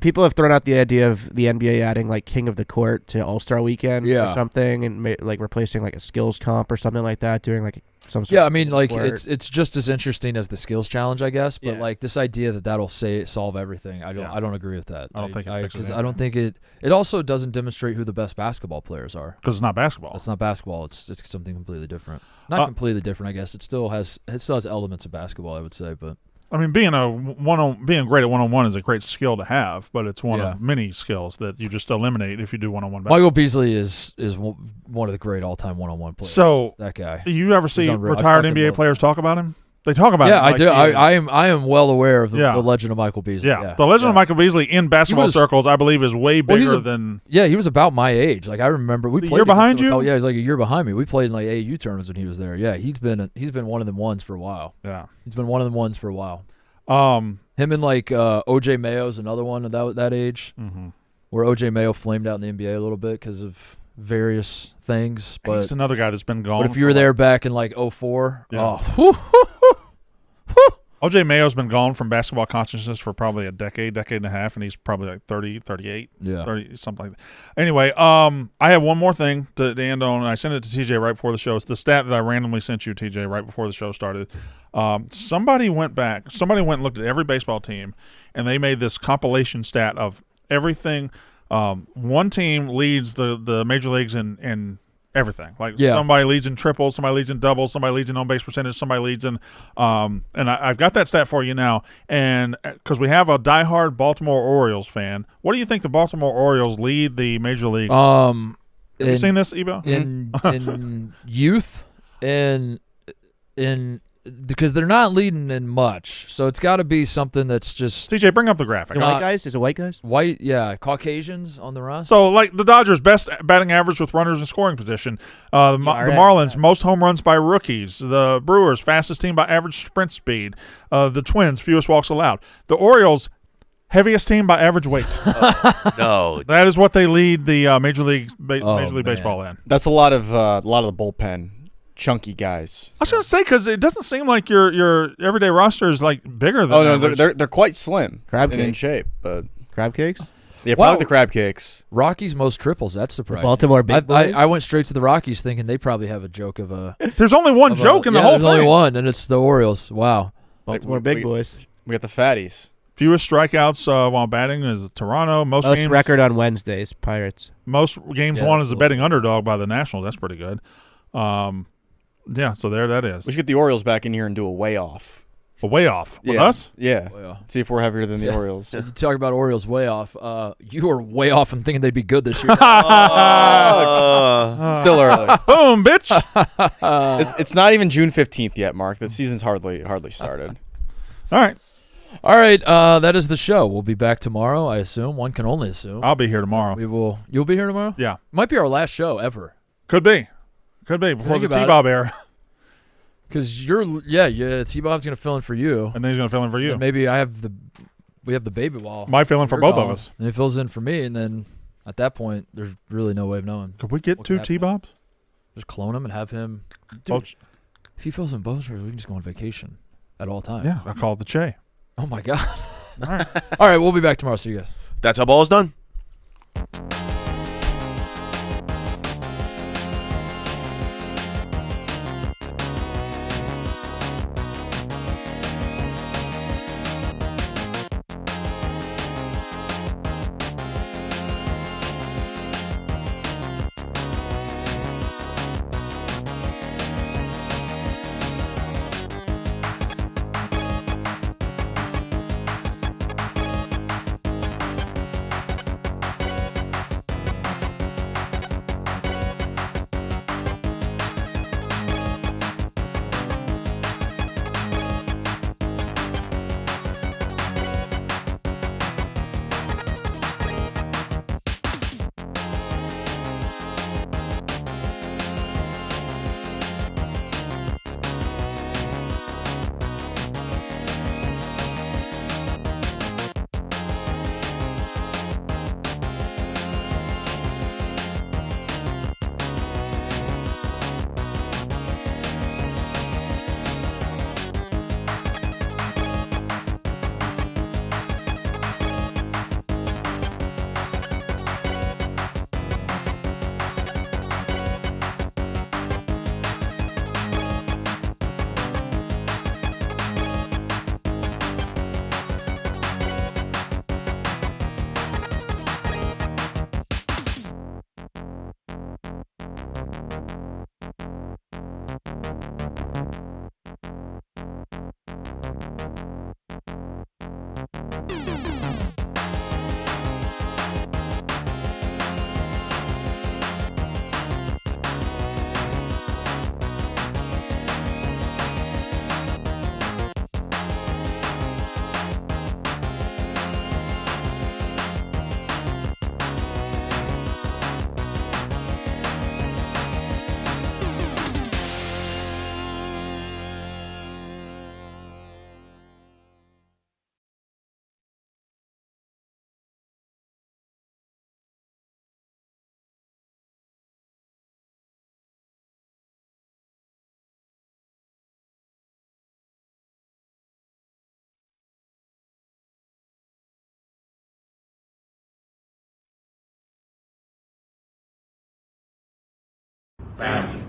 E: people have thrown out the idea of the NBA adding like King of the Court to All-Star Weekend or something, and like replacing like a skills comp or something like that, doing like some sort
C: Yeah,
E: of
C: I mean, like
E: court.
C: it's just as interesting as the skills challenge, I guess. But
E: Yeah.
C: like this idea that'll solve everything, I don't agree with that.
B: I don't think it fixes
C: because
B: anything.
C: I don't think it also doesn't demonstrate who the best basketball players are.
B: Because it's not basketball.
C: It's not basketball. It's something completely different. Not completely different, I guess. It still has elements of basketball, I would say, but
B: I mean, being great at 1-on-1 is a great skill to have, but it's one of many skills that you just eliminate if you do 1-on-1 basketball.
C: Michael Beasley is one of the great all-time 1-on-1 players.
B: So
C: that guy.
B: You ever see
C: unreal.
B: retired
C: I fucking
B: NBA
C: love
B: players talk about him? They talk about him.
C: Yeah, I
B: like
C: do.
B: he is.
C: I am well aware of the legend of Michael Beasley.
B: Yeah, the legend of Michael Beasley in basketball circles, I believe, is way bigger than.
C: Yeah, he was about my age. Like I remember we played
B: year behind you.
C: Yeah, he's like a year behind me. We played in like AAU tournaments when he was there. Yeah, he's been one of them ones for a while.
B: Yeah,
C: he's been one of them ones for a while. Him and like OJ Mayo's another one of that age, where OJ Mayo flamed out in the NBA a little bit because of various things. But
B: he's another guy that's been gone.
C: But if you were there back in like 04,
B: O.J. Mayo's been gone from basketball consciousness for probably a decade and a half, and he's probably like 30, 38, 30, something like that. Anyway, I have one more thing to end on, and I sent it to TJ right before the show. It's the stat that I randomly sent you, TJ, right before the show started. Somebody went and looked at every baseball team, and they made this compilation stat of everything. One team leads the major leagues in everything. Like somebody leads in triples, somebody leads in doubles, somebody leads in on base percentage, somebody leads in and I've got that stat for you now. And because we have a diehard Baltimore Orioles fan, what do you think the Baltimore Orioles lead the major league? Have you seen this, Ebo?
C: In youth and in because they're not leading in much, so it's got to be something that's just.
B: TJ, bring up the graphic.
E: White guys? Is it white guys?
C: White, yeah, Caucasians on the roster.
B: So, like the Dodgers' best batting average with runners in scoring position. The Marlins, most home runs by rookies. The Brewers, fastest team by average sprint speed. The Twins, fewest walks allowed. The Orioles, heaviest team by average weight.
D: No,
B: that is what they lead the Major League Baseball in.
F: That's a lot of the bullpen. Chunky guys.
B: I was gonna say because it doesn't seem like your everyday roster is like bigger than.
F: Oh no, they're quite slim,
E: crab
F: and
E: cakes.
F: in shape, but
E: crab cakes.
F: Yeah, probably the crab cakes.
C: Rockies most triples. That's surprising.
E: The Baltimore big boys.
C: I went straight to the Rockies thinking they probably have a joke of a.
B: There's only one joke in the whole thing.
C: There's only one, and it's the Orioles. Wow.
E: Baltimore big boys.
F: We got the fatties.
B: Fewest strikeouts while batting is Toronto. Most games
E: record on Wednesdays. Pirates.
B: Most games won as a betting underdog by the Nationals. That's pretty good. Yeah, so there that is.
F: We should get the Orioles back in here and do a way off.
B: A way off with us?
F: Yeah. See if we're heavier than the Orioles.
C: You talk about Orioles way off. You were way off in thinking they'd be good this year.
F: Still early.
B: Boom, bitch.
F: It's not even June 15th yet, Mark. The season's hardly started.
B: All right.
C: That is the show. We'll be back tomorrow, I assume. One can only assume.
B: I'll be here tomorrow.
C: You'll be here tomorrow?
B: Yeah.
C: Might be our last show ever.
B: Could be before the T-Bob era.
C: Because T-Bob's gonna fill in for you,
B: and then he's gonna fill in for you.
C: And maybe we have the baby wall.
B: Might fill in for both of us,
C: and he fills in for me, and then at that point, there's really no way of knowing.
B: Could we get two T-Bobs?
C: Just clone him and have him. Dude, if he fills in both of us, we can just go on vacation at all times.
B: Yeah, I call it the Che.
C: Oh my God! All right, we'll be back tomorrow. See you guys.
D: That's how ball is done.
P: family.